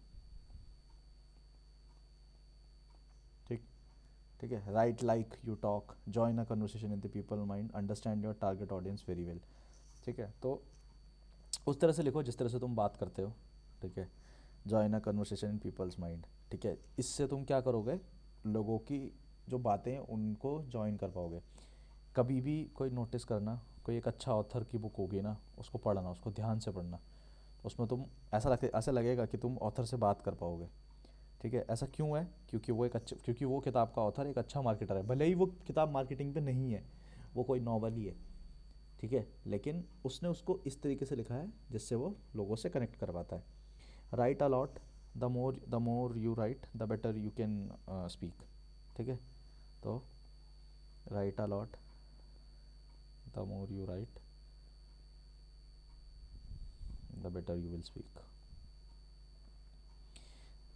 ठीक, ठीक है। Write like you talk, join a conversation in the people mind, understand your target audience very well, ठीक है। तो उस तरह से लिखो जिस तरह से तुम बात करते हो, ठीक है। Join a conversation in people's mind, ठीक है। इससे तुम क्या करोगे, लोगों की जो बातें उनको जॉइन कर पाओगे। कभी भी कोई नोटिस करना, कोई एक अच्छा ऑथर की बुक होगी ना, उसको पढ़ना, उसको ध्यान से पढ़ना। उसमें तुम ऐसा लगेगा कि तुम ऑथर से बात कर पाओगे, ठीक है। ऐसा क्यों है? क्योंकि वो किताब का ऑथर एक अच्छा मार्केटर है। भले ही वो किताब मार्केटिंग पे नहीं है, वो कोई नॉवल ही है, ठीक है, लेकिन उसने उसको इस तरीके से लिखा है जिससे वो लोगों से कनेक्ट कर पाता है। Write a lot, the more you write the better you can speak, ठीक है। तो write a lot, the more you write the better you will speak,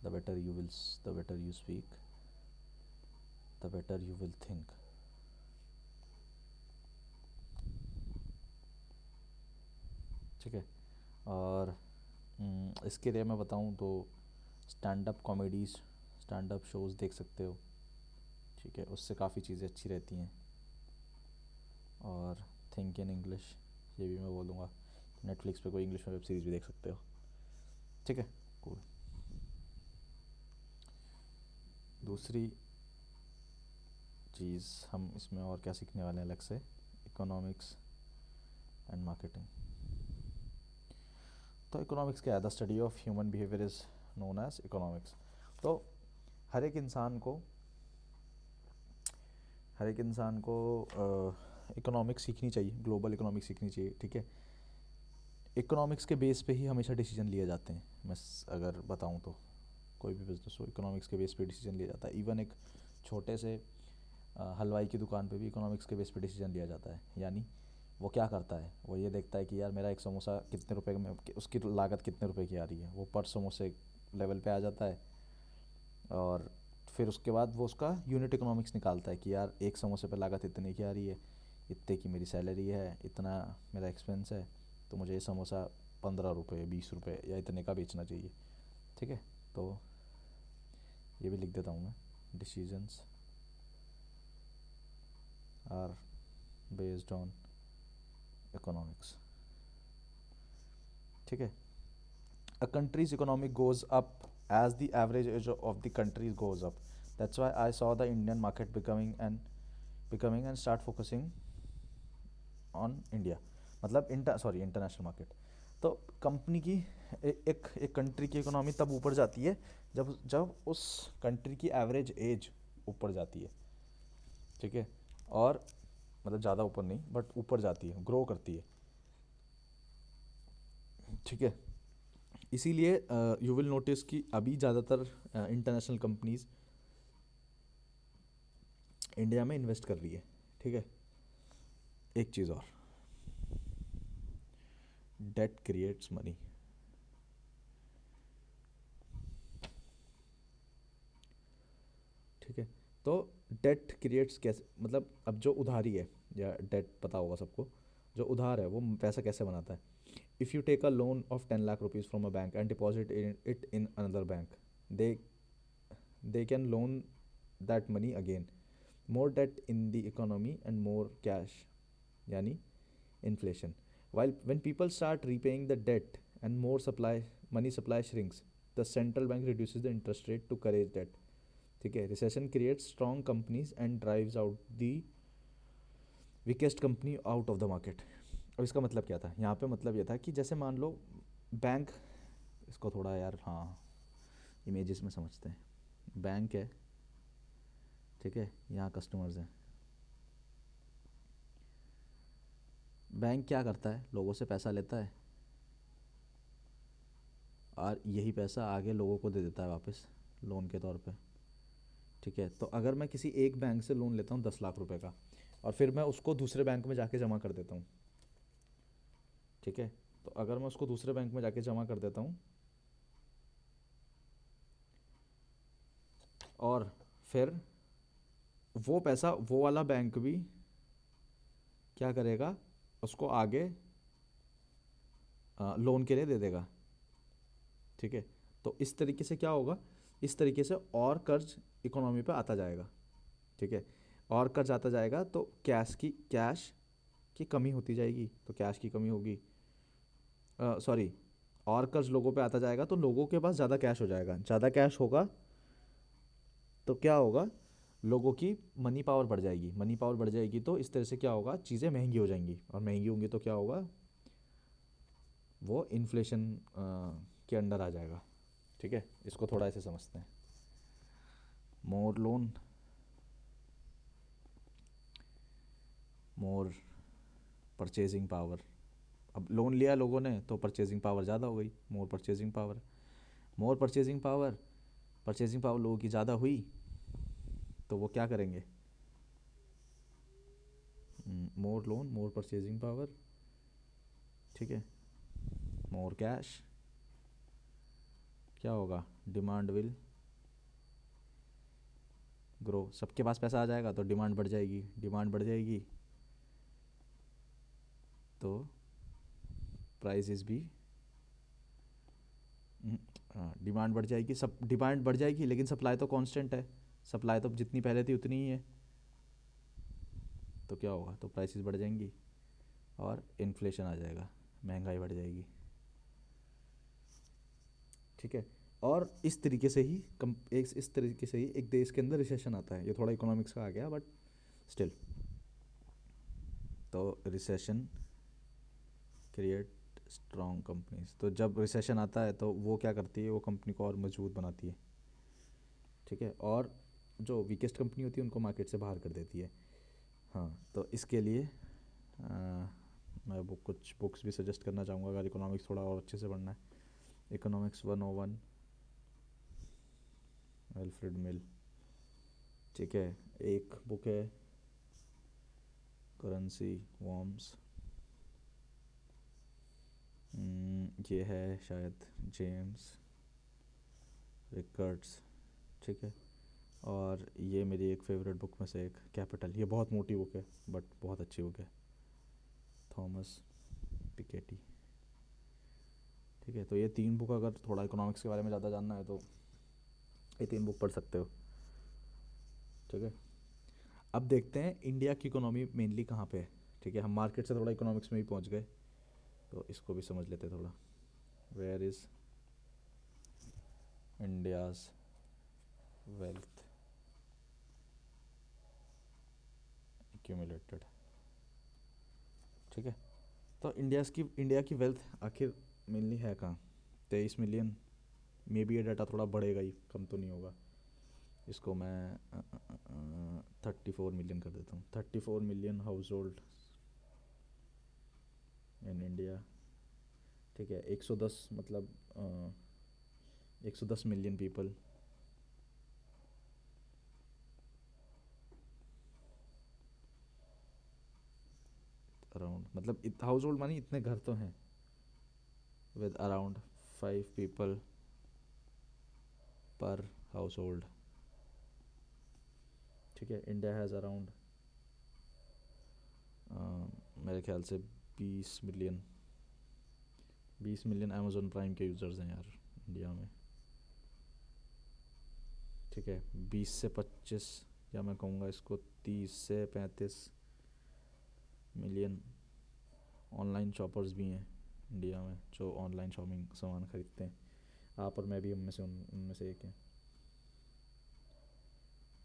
the better you will the better you speak, the better you will think, ठीक है। और इसके लिए मैं बताऊं तो stand up comedies, stand up shows देख सकते हो, ठीक है, उससे काफ़ी चीज़ें अच्छी रहती हैं। और थिंक इन इंग्लिश, ये भी मैं बोलूँगा। नेटफ्लिक्स पे कोई इंग्लिश में वेब सीरीज़ भी देख सकते हो, ठीक है। कूल। दूसरी चीज़ हम इसमें और क्या सीखने वाले हैं अलग से, इकोनॉमिक्स एंड मार्केटिंग। तो इकोनॉमिक्स क्या है? The study of human behaviour is known as economics. तो हर एक इंसान को हर एक इंसान को इकोनॉमिक्स सीखनी चाहिए, ग्लोबल इकोनॉमिक्स सीखनी चाहिए, ठीक है। इकोनॉमिक्स के बेस पे ही हमेशा डिसीजन लिए जाते हैं। अगर बताऊं तो कोई भी बिजनेस हो, इकोनॉमिक्स के बेस पे डिसीजन लिया जाता है। इवन एक छोटे से हलवाई की दुकान पे भी इकोनॉमिक्स के बेस पे डिसीजन लिया जाता है। यानी वो क्या करता है, वो ये देखता है कि यार मेरा एक समोसा कितने रुपए में, उसकी लागत कितने रुपए की आ रही है, वो पर समोसे लेवल पे आ जाता है। और फिर उसके बाद वो उसका यूनिट इकोनॉमिक्स निकालता है कि यार एक समोसे पे लागत इतने की आ रही है, इतने की मेरी सैलरी है, इतना मेरा एक्सपेंस है, तो मुझे ये समोसा 15 रुपये 20 रुपये या इतने का बेचना चाहिए। ठीक है, तो ये भी लिख देता हूँ मैं, decisions are based on economics. ठीक है, a country's economic goes up as the average age of the country goes up. That's why I saw the Indian market becoming and start focusing on India, मतलब international market. तो company की एक country की economy तब ऊपर जाती है जब जब उस कंट्री की एवरेज एज ऊपर जाती है। ठीक है, और मतलब ज़्यादा ऊपर नहीं, बट ऊपर जाती है, ग्रो करती है। ठीक है, इसीलिए यू विल नोटिस कि अभी ज़्यादातर इंटरनेशनल कंपनीज इंडिया में इन्वेस्ट कर रही है। ठीक है, एक चीज़ और, डेट क्रिएट्स मनी। ठीक है, तो डेट क्रिएट्स कैसे, मतलब अब जो उधारी है, या डेट पता होगा सबको, जो उधार है वो पैसा कैसे बनाता है। If you take a loan of 10 lakh rupees from a bank and deposit it in another bank, they they can loan that money again. More debt in the economy and more cash, यानी inflation. While when people start repaying the debt and more money supply shrinks, the central bank reduces the interest rate to courage debt. ठीक है, recession creates strong companies and drives out the weakest company out of the market. अब इसका मतलब क्या था यहाँ पे, मतलब ये था कि जैसे मान लो बैंक, इसको थोड़ा यार हाँ इमेजेस में समझते हैं। बैंक है, ठीक है, यहाँ कस्टमर्स हैं। बैंक क्या करता है, लोगों से पैसा लेता है और यही पैसा आगे लोगों को दे देता है वापस लोन के तौर पे। ठीक है, तो अगर मैं किसी एक बैंक से लोन लेता हूँ 10 लाख रुपए का, और फिर मैं उसको दूसरे बैंक में जाके जमा कर देता हूँ। ठीक है, तो अगर मैं उसको दूसरे बैंक में जाके जमा कर देता हूँ, और फिर वो पैसा वो वाला बैंक भी क्या करेगा, उसको आगे लोन के लिए दे देगा। ठीक है, तो इस तरीके से क्या होगा, इस तरीके से और कर्ज इकोनॉमी पे आता जाएगा। ठीक है, और कर्ज आता जाएगा तो कैश की कमी होती जाएगी, तो कैश की कमी होगी, सॉरी, और कर्ज लोगों पे आता जाएगा तो लोगों के पास ज़्यादा कैश हो जाएगा, ज़्यादा कैश होगा तो क्या होगा, लोगों की मनी पावर बढ़ जाएगी, मनी पावर बढ़ जाएगी तो इस तरह से क्या होगा, चीज़ें महंगी हो जाएंगी, और महंगी होंगी तो क्या होगा, वो इन्फ्लेशन के अंडर आ जाएगा। ठीक है, इसको थोड़ा ऐसे समझते हैं। मोर लोन, मोर परचेजिंग पावर। अब लोन लिया लोगों ने तो परचेजिंग पावर ज़्यादा हो गई, मोर परचेजिंग पावर। मोर परचेजिंग पावर, परचेजिंग पावर लोगों की ज़्यादा हुई तो वो क्या करेंगे, मोर लोन मोर परचेजिंग पावर। ठीक है, मोर कैश, क्या होगा, डिमांड विल ग्रो, सबके पास पैसा आ जाएगा तो डिमांड बढ़ जाएगी, डिमांड बढ़ जाएगी तो प्राइसेस भी, हाँ डिमांड बढ़ जाएगी, सब डिमांड बढ़ जाएगी लेकिन सप्लाई तो कांस्टेंट है, सप्लाई तो जितनी पहले थी उतनी ही है, तो क्या होगा, तो प्राइसेस बढ़ जाएंगी और इन्फ्लेशन आ जाएगा, महंगाई बढ़ जाएगी। ठीक है, और इस तरीके से ही इस तरीके से ही एक देश के अंदर रिसेशन आता है। ये थोड़ा इकोनॉमिक्स का आ गया बट स्टिल, तो रिसेशन क्रिएट स्ट्रॉन्ग कंपनीज, तो जब रिसेशन आता है तो वो क्या करती है, वो कंपनी को और मजबूत बनाती है। ठीक है, और जो वीकेस्ट कंपनी होती है उनको मार्केट से बाहर कर देती है। हाँ, तो इसके लिए मैं कुछ बुक्स भी सजेस्ट करना चाहूँगा अगर इकोनॉमिक्स थोड़ा और अच्छे से पढ़ना है। इकोनॉमिक्स 101, अल्फ्रेड मिल। ठीक है, एक बुक है करेंसी वॉर्म्स, ये है शायद जेम्स रिकर्ड्स, ठीक है। और ये मेरी एक फेवरेट बुक में से एक, कैपिटल। ये बहुत मोटी बुक है बट बहुत अच्छी बुक है, थॉमस पिकेटी, ठीक है। तो ये तीन बुक, अगर थोड़ा इकोनॉमिक्स के बारे में ज़्यादा जानना है तो ये तीन बुक पढ़ सकते हो, ठीक है। अब देखते हैं इंडिया की इकोनॉमी मेनली कहाँ पे है, ठीक है। हम मार्केट से थोड़ा इकोनॉमिक्स में भी पहुँच गए, तो इसको भी समझ लेते थोड़ा। Where is India's wealth accumulated, ठीक है। तो इंडिया की वेल्थ आखिर मेनली है कहाँ? 23 मिलियन। मे बी ये डाटा थोड़ा बढ़ेगा ही, कम तो नहीं होगा। इसको मैं 34 मिलियन कर देता हूँ। 34 million house hold in India, ठीक है। 110 मतलब 110 मिलियन पीपल, अराउंड, मतलब हाउस होल्ड मानी इतने घर तो हैं, विद अराउंड 5 पीपल पर हाउस होल्ड, ठीक है। इंडिया हैज़ अराउंड मेरे ख्याल से 20 मिलियन 20 मिलियन अमेज़ॉन प्राइम के यूज़र्स हैं यार इंडिया में, ठीक है। 20 से 25, या मैं कहूँगा इसको 30 से 35 मिलियन ऑनलाइन शॉपर्स भी हैं इंडिया में, जो ऑनलाइन शॉपिंग सामान खरीदते हैं। आप और मैं भी उनमें से एक हैं,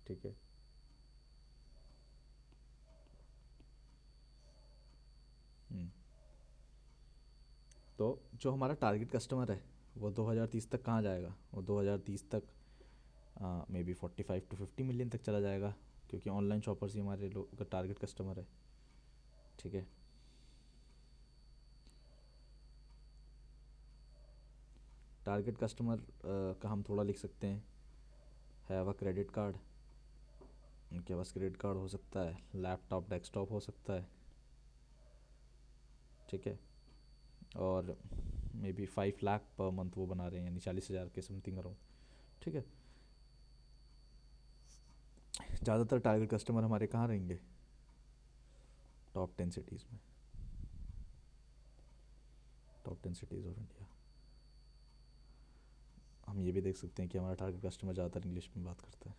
ठीक है। हम्म, तो जो हमारा टारगेट कस्टमर है वो 2030 तक कहाँ जाएगा? वो 2030 तक मे बी 45 to 50 मिलियन तक चला जाएगा, क्योंकि ऑनलाइन शॉपर्स ही हमारे लोग का टारगेट कस्टमर है, ठीक है। टारगेट कस्टमर का हम थोड़ा लिख सकते हैं, हैव अ क्रेडिट कार्ड। उनके पास क्रेडिट कार्ड हो सकता है, लैपटॉप डेस्कटॉप हो सकता है, ठीक है। और may be 5 lakh per month वो बना रहे हैं, यानी 40,000 के समथिंग अराउंड, ठीक है। ज़्यादातर टारगेट कस्टमर हमारे कहाँ रहेंगे? टॉप 10 सिटीज़ में, टॉप 10 सिटीज़ ऑफ इंडिया। हम ये भी देख सकते हैं कि हमारा टारगेट कस्टमर ज़्यादातर इंग्लिश में बात करता है,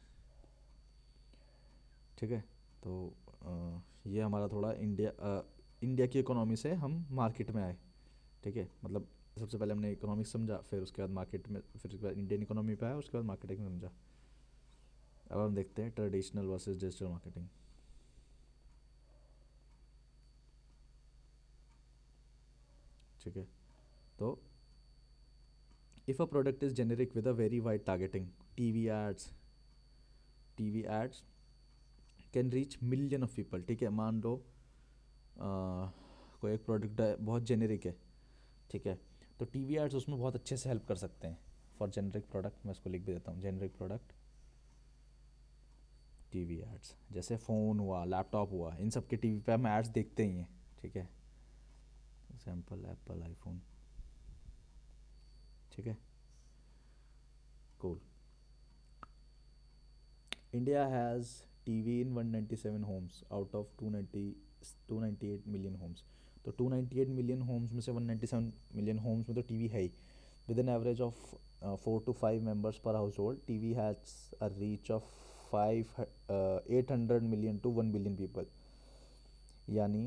ठीक है। तो ये हमारा थोड़ा इंडिया की इकोनॉमी से हम मार्केट में आए, ठीक है। मतलब सबसे पहले हमने इकोनॉमिक्स समझा, फिर उसके बाद मार्केट में, फिर उसके बाद इंडियन इकोनॉमी पे आया, उसके बाद मार्केटिंग समझा। अब हम देखते हैं ट्रेडिशनल वर्सेस डिजिटल मार्केटिंग, ठीक है। तो if a product is generic with a very wide targeting, TV ads TV ads can reach million of people, ठीक है। मान लो कोई एक प्रोडक्ट है बहुत जेनेरिक है, ठीक है। तो टीवी एड्स उसमें बहुत अच्छे से हेल्प कर सकते हैं। फॉर जेनरिक प्रोडक्ट, मैं इसको लिख भी देता हूँ, जेनरिक प्रोडक्ट टीवी एड्स, जैसे फ़ोन हुआ, लैपटॉप हुआ, इन सब के टीवी पे हम एड्स देखते ही हैं, ठीक है। एग्जाम्पल एप्पल आईफोन, ठीक है। Cool. India has TV in 197 homes out of 298 million homes. तो 298 मिलियन होम्स में से 197 मिलियन होम्स में तो टीवी है ही। With an average of 4 to 5 members per household, TV has a reach of 800 million to 1 billion people, यानी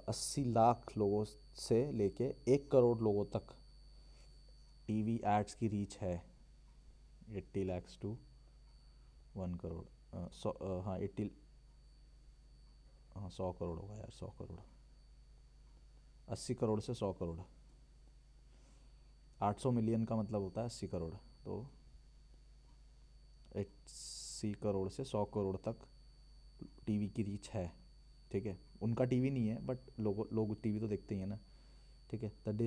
80 लाख लोगों से लेके 1 करोड़ लोगों तक टीवी एड्स की रीच है। 80 lakhs to 1 करोड़, हाँ 80, हाँ 100 करोड़ होगा यार, 100 करोड़, 80 करोड़ से 100 करोड़, 800 मिलियन का मतलब होता है 80 करोड़। तो 80 करोड़ से 100 करोड़ तक टीवी की रीच है, ठीक है। उनका टीवी नहीं है बट लोग टीवी तो देखते ही हैं ना, ठीक है। The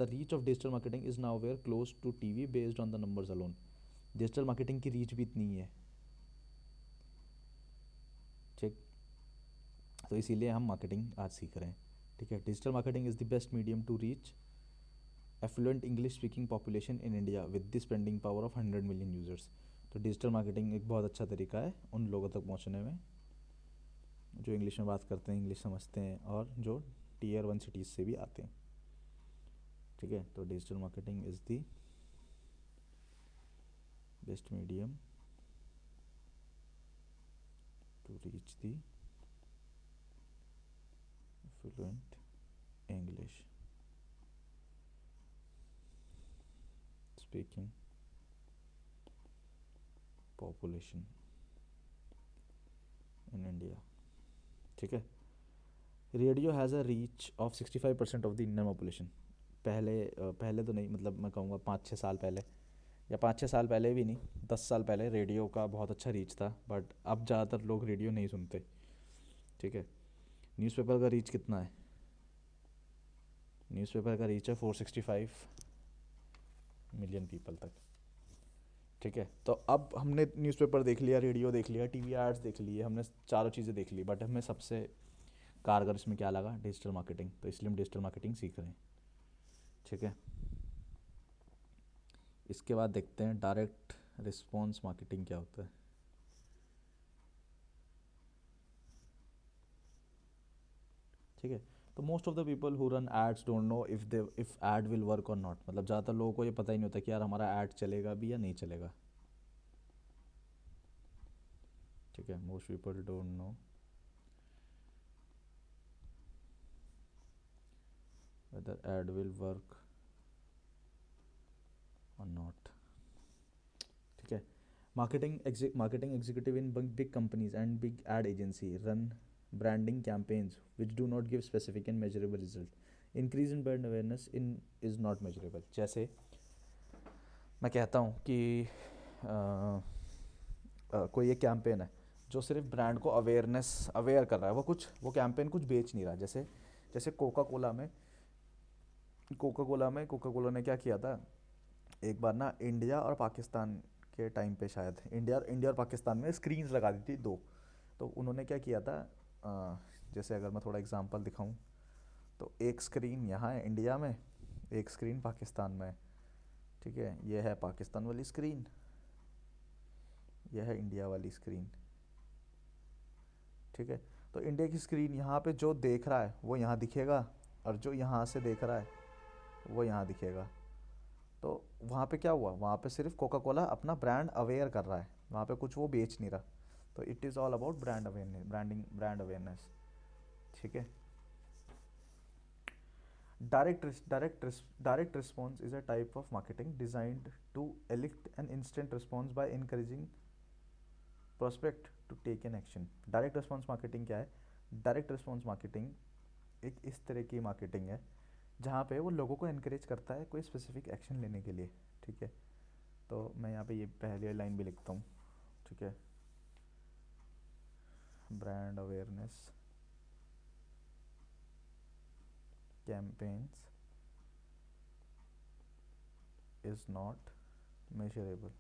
reach of digital marketing is now where close to TV based on the numbers alone. Digital marketing की रीच भी इतनी ही है, ठीक। तो इसीलिए हम मार्केटिंग आज सीख रहे हैं, ठीक है, digital marketing is the best medium to reach affluent English speaking population in India with the spending power of 100 million users. तो डिजिटल मार्केटिंग एक बहुत अच्छा तरीका है उन लोगों तक पहुंचने में जो इंग्लिश में बात करते हैं, इंग्लिश समझते हैं और जो टीयर 1 सिटीज़ से भी आते हैं। ठीक है, तो digital marketing is the best medium to reach the fluent English speaking population in India. ठीक है, radio has a reach of 65% of the Indian population. पहले तो नहीं, मतलब मैं कहूँगा 5-6 साल पहले, या 5-6 साल पहले भी नहीं, 10 साल पहले रेडियो का बहुत अच्छा रीच था, बट अब ज़्यादातर लोग रेडियो नहीं सुनते। ठीक है, न्यूज़पेपर का रीच कितना है? न्यूज़पेपर का रीच है 465 मिलियन पीपल तक। ठीक है, तो अब हमने न्यूज़पेपर देख लिया, रेडियो देख लिया, टीवी एड्स देख लिए, हमने चारों चीज़ें देख ली, बट हमें सबसे कारगर इसमें क्या लगा? Digital marketing. तो इसलिए हम डिजिटल मार्केटिंग सीख रहे हैं। ठीक है, इसके बाद देखते हैं डायरेक्ट रिस्पॉन्स मार्केटिंग क्या होता है। ठीक है, तो most of the people who run ads don't know if ad will work और नॉट। मतलब ज़्यादातर लोगों को ये पता ही नहीं होता कि यार हमारा ऐड चलेगा भी या नहीं चलेगा। ठीक है, most people don't know whether ad will work or not। ठीक है, marketing executive in big companies and big ad agency run branding campaigns which do not give specific and measurable result। increase in brand awareness in is not measurable। जैसे मैं कहता हूँ कि कोई एक campaign है जो सिर्फ ब्रांड को अवेयर कर रहा है, वो कैंपेन कुछ बेच नहीं रहा। जैसे जैसे कोका कोला ने क्या किया था, एक बार ना इंडिया और पाकिस्तान के टाइम पे, शायद इंडिया और पाकिस्तान में स्क्रीन्स लगा दी थी दो। तो उन्होंने क्या किया था, जैसे अगर मैं थोड़ा एग्जांपल दिखाऊं, तो एक स्क्रीन यहाँ है इंडिया में, एक स्क्रीन पाकिस्तान में। ठीक है, ये है पाकिस्तान वाली स्क्रीन, यह है इंडिया वाली स्क्रीन। ठीक है, तो इंडिया की स्क्रीन यहाँ पे जो देख रहा है वो यहाँ दिखेगा, और जो यहाँ से देख रहा है वो यहाँ दिखेगा। तो वहाँ पे क्या हुआ, वहाँ पे सिर्फ कोका कोला अपना ब्रांड अवेयर कर रहा है, वहाँ पे कुछ वो बेच नहीं रहा। तो it is all about brand awareness, brand awareness. ठीक है, direct response is a type of marketing designed to elicit an instant response by encouraging prospect to take an action. Direct response marketing क्या है? Direct response marketing एक इस तरह की marketing है जहाँ पे वो लोगों को एनकरेज करता है कोई स्पेसिफिक एक्शन लेने के लिए। ठीक है, तो मैं यहाँ पे ये पहली लाइन भी लिखता हूँ। ठीक है, brand awareness campaigns is not measurable.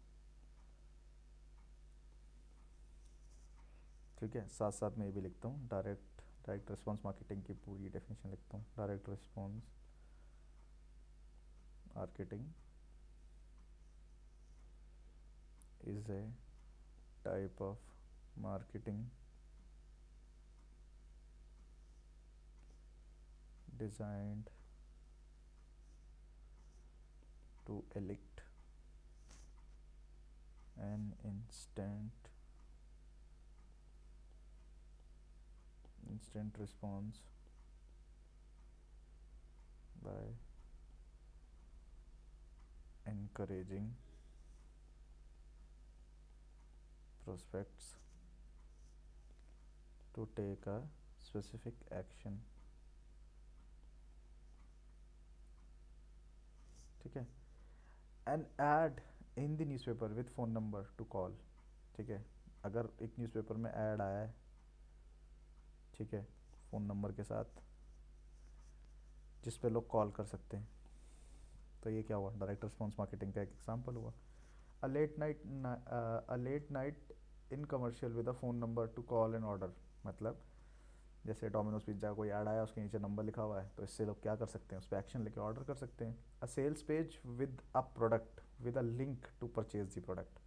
ठीक है, साथ साथ में ये भी लिखता हूँ, डायरेक्ट रिस्पॉन्स मार्केटिंग की पूरी डेफिनेशन लिखता हूँ। Direct response marketing is a type of marketing designed to elicit an instant response by encouraging prospects to take a specific action। ठीक है, an ad in the newspaper with phone number to call. ठीक है, अगर एक newspaper में add आया है, ठीक है, फ़ोन नंबर के साथ जिस पे लोग कॉल कर सकते हैं, तो ये क्या हुआ? डायरेक्ट रिस्पॉन्स मार्केटिंग का एक एग्जांपल हुआ। A late night in commercial with a phone number to call and order. मतलब जैसे डोमिनोज पिज्ज़ा कोई ऐड आया, उसके नीचे नंबर लिखा हुआ है, तो इससे लोग क्या कर सकते हैं, उस पर एक्शन लेके ऑर्डर कर सकते हैं। A sales page with a product with a link to purchase the product,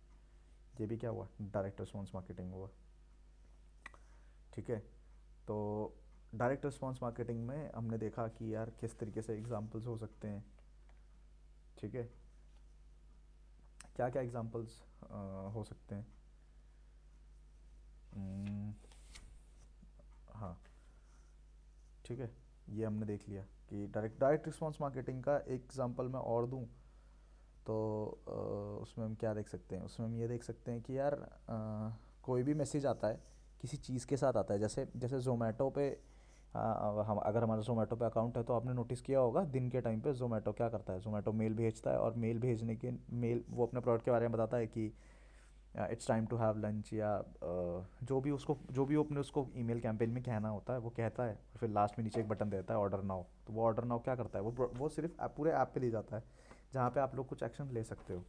ये भी क्या हुआ, डायरेक्ट रिस्पॉन्स मार्केटिंग हुआ। ठीक है, तो डायरेक्ट रिस्पॉन्स मार्केटिंग में हमने देखा कि यार किस तरीके से एग्जांपल्स हो सकते हैं। ठीक है, क्या क्या एग्जांपल्स हो सकते हैं। हम्म, हाँ, ठीक है, ये हमने देख लिया कि डायरेक्ट रिस्पॉन्स मार्केटिंग का एक एग्जांपल मैं और दूं तो उसमें हम क्या देख सकते हैं, उसमें हम ये देख सकते हैं कि यार कोई भी मैसेज आता है किसी चीज़ के साथ आता है, जैसे जैसे जोमेटो पे हम अगर हमारा जोमेटो पे अकाउंट है तो आपने नोटिस किया होगा दिन के टाइम पे जोमेटो क्या करता है, जोमेटो मेल भेजता है, और मेल भेजने के मेल वो अपने प्रोडक्ट के बारे में बताता है कि it's time to have lunch, या जो भी अपने उसको ईमेल कैंपेन में कहना होता है वो कहता है, और फिर लास्ट में नीचे एक बटन देता है ऑर्डर नाउ, तो वो ऑर्डर नाउ क्या करता है, वो सिर्फ पूरे ऐप पे ले जाता है जहाँ पे आप लोग कुछ एक्शन ले सकते हो।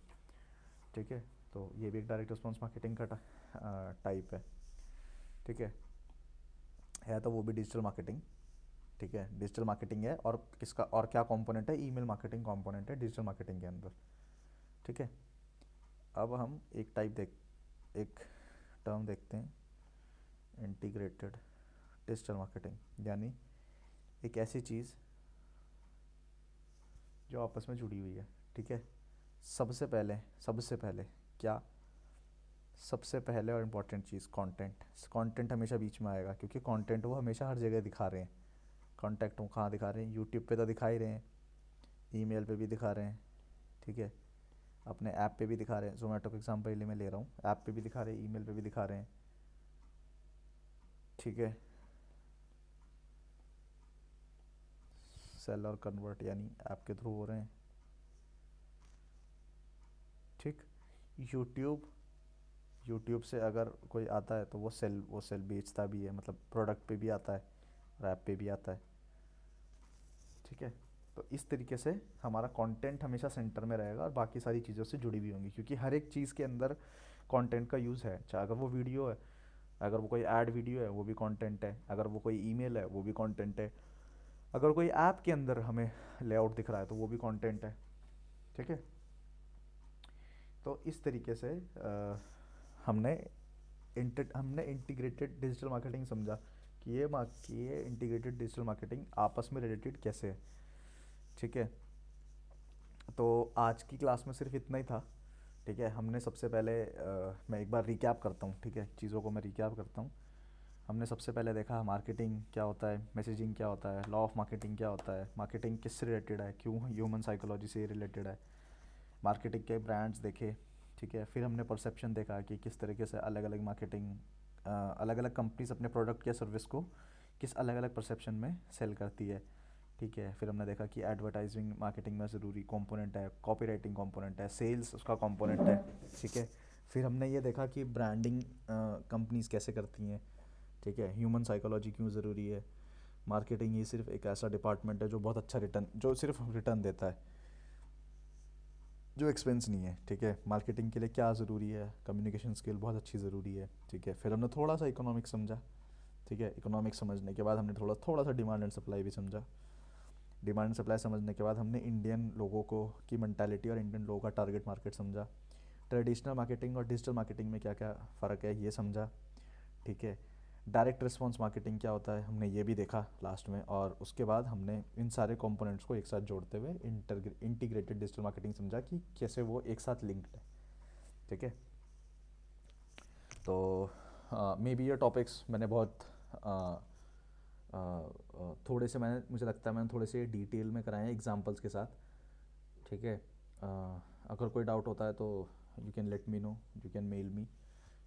ठीक है, तो ये भी एक डायरेक्ट रिस्पॉन्स मार्केटिंग का टाइप ठीक है तो वो भी डिजिटल मार्केटिंग। ठीक है, डिजिटल मार्केटिंग है, और किसका और क्या कंपोनेंट है, ईमेल मार्केटिंग कंपोनेंट है डिजिटल मार्केटिंग के अंदर। ठीक है, अब हम एक टर्म देखते हैं, इंटीग्रेटेड डिजिटल मार्केटिंग, यानी एक ऐसी चीज़ जो आपस में जुड़ी हुई है। ठीक है, सबसे पहले क्या, सबसे पहले और इम्पोर्टेंट चीज़ कंटेंट। कंटेंट हमेशा बीच में आएगा, क्योंकि कंटेंट वो हमेशा हर जगह दिखा रहे हैं। कंटेंट वो कहाँ दिखा रहे हैं, यूट्यूब पे तो दिखा ही रहे हैं, ईमेल पे भी दिखा रहे हैं। ठीक है, अपने ऐप पे भी दिखा रहे हैं, जोमेटो का एग्जांपल मैं ले रहा हूँ, ऐप पे भी दिखा रहे हैं, ईमेल पे भी दिखा रहे हैं। ठीक है, सेल और कन्वर्ट यानी ऐप के थ्रू हो रहे हैं। ठीक, यूट्यूब यूट्यूब से अगर कोई आता है तो वो सेल बेचता भी है, मतलब प्रोडक्ट पे भी आता है और ऐप पे भी आता है। ठीक है, तो इस तरीके से हमारा कंटेंट हमेशा सेंटर में रहेगा और बाकी सारी चीज़ों से जुड़ी हुई होंगी, क्योंकि हर एक चीज़ के अंदर कंटेंट का यूज़ है, चाहे अगर वो वीडियो है, अगर वो कोई ऐड वीडियो है वो भी कंटेंट है, अगर वो कोई ईमेल है वो भी कंटेंट है, अगर कोई ऐप के अंदर हमें लेआउट दिख रहा है तो वो भी कंटेंट है। ठीक है, तो इस तरीके से हमने हमने इंटीग्रेटेड डिजिटल मार्केटिंग समझा कि ये इंटीग्रेटेड डिजिटल मार्केटिंग आपस में रिलेटेड कैसे है। ठीक है, तो आज की क्लास में सिर्फ इतना ही था। ठीक है, हमने सबसे पहले मैं एक बार रिकैप करता हूँ, ठीक है, चीज़ों को मैं रिकैप करता हूँ। हमने सबसे पहले देखा मार्केटिंग क्या होता है, मैसेजिंग क्या होता है, लॉ ऑफ मार्केटिंग क्या होता है, मार्केटिंग किससे रिलेटेड है, क्यों ह्यूमन साइकोलॉजी से रिलेटेड है, मार्केटिंग के ब्रांड्स देखे। ठीक है, फिर हमने परसेप्शन देखा कि किस तरीके से अलग अलग मार्केटिंग अलग अलग कंपनीज अपने प्रोडक्ट या सर्विस को किस अलग अलग परसेप्शन में सेल करती है। ठीक है, फिर हमने देखा कि एडवर्टाइजिंग मार्केटिंग में ज़रूरी कंपोनेंट है, कॉपी राइटिंग कॉम्पोनेंट है, सेल्स उसका कंपोनेंट है। ठीक है, फिर हमने ये देखा कि ब्रांडिंग कंपनीज कैसे करती हैं। ठीक है, ह्यूमन साइकोलॉजी क्यों ज़रूरी है, मार्केटिंग ये सिर्फ एक ऐसा डिपार्टमेंट है जो बहुत अच्छा रिटर्न, जो सिर्फ रिटर्न देता है, जो एक्सपेंस नहीं है। ठीक है, मार्केटिंग के लिए क्या ज़रूरी है, कम्युनिकेशन स्किल बहुत अच्छी ज़रूरी है। ठीक है, फिर हमने थोड़ा सा इकोनॉमिक्स समझा। ठीक है, इकोनॉमिक्स समझने के बाद हमने थोड़ा थोड़ा सा डिमांड एंड सप्लाई भी समझा। डिमांड एंड सप्लाई समझने के बाद हमने इंडियन लोगों को की मैंटालिटी और इंडियन लोगों का टारगेट मार्केट समझा। ट्रेडिशनल मार्केटिंग और डिजिटल मार्केटिंग में क्या क्या फ़र्क है ये समझा। ठीक है, डायरेक्ट रिस्पॉन्स मार्केटिंग क्या होता है हमने ये भी देखा लास्ट में, और उसके बाद हमने इन सारे कंपोनेंट्स को एक साथ जोड़ते हुए इंटीग्रेटेड डिजिटल मार्केटिंग समझा कि कैसे वो एक साथ लिंक्ड है। ठीक है, तो मे बी ये टॉपिक्स मैंने बहुत थोड़े से मैंने मुझे लगता है मैंने थोड़े से डिटेल में कराए हैं एग्जांपल्स के साथ। ठीक है, अगर कोई डाउट होता है तो you can let me know, you can mail me.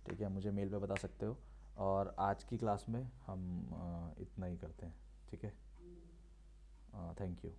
ठीक है, मुझे मेल पे बता सकते हो। और आज की क्लास में हम इतना ही करते हैं। ठीक है, थैंक यू।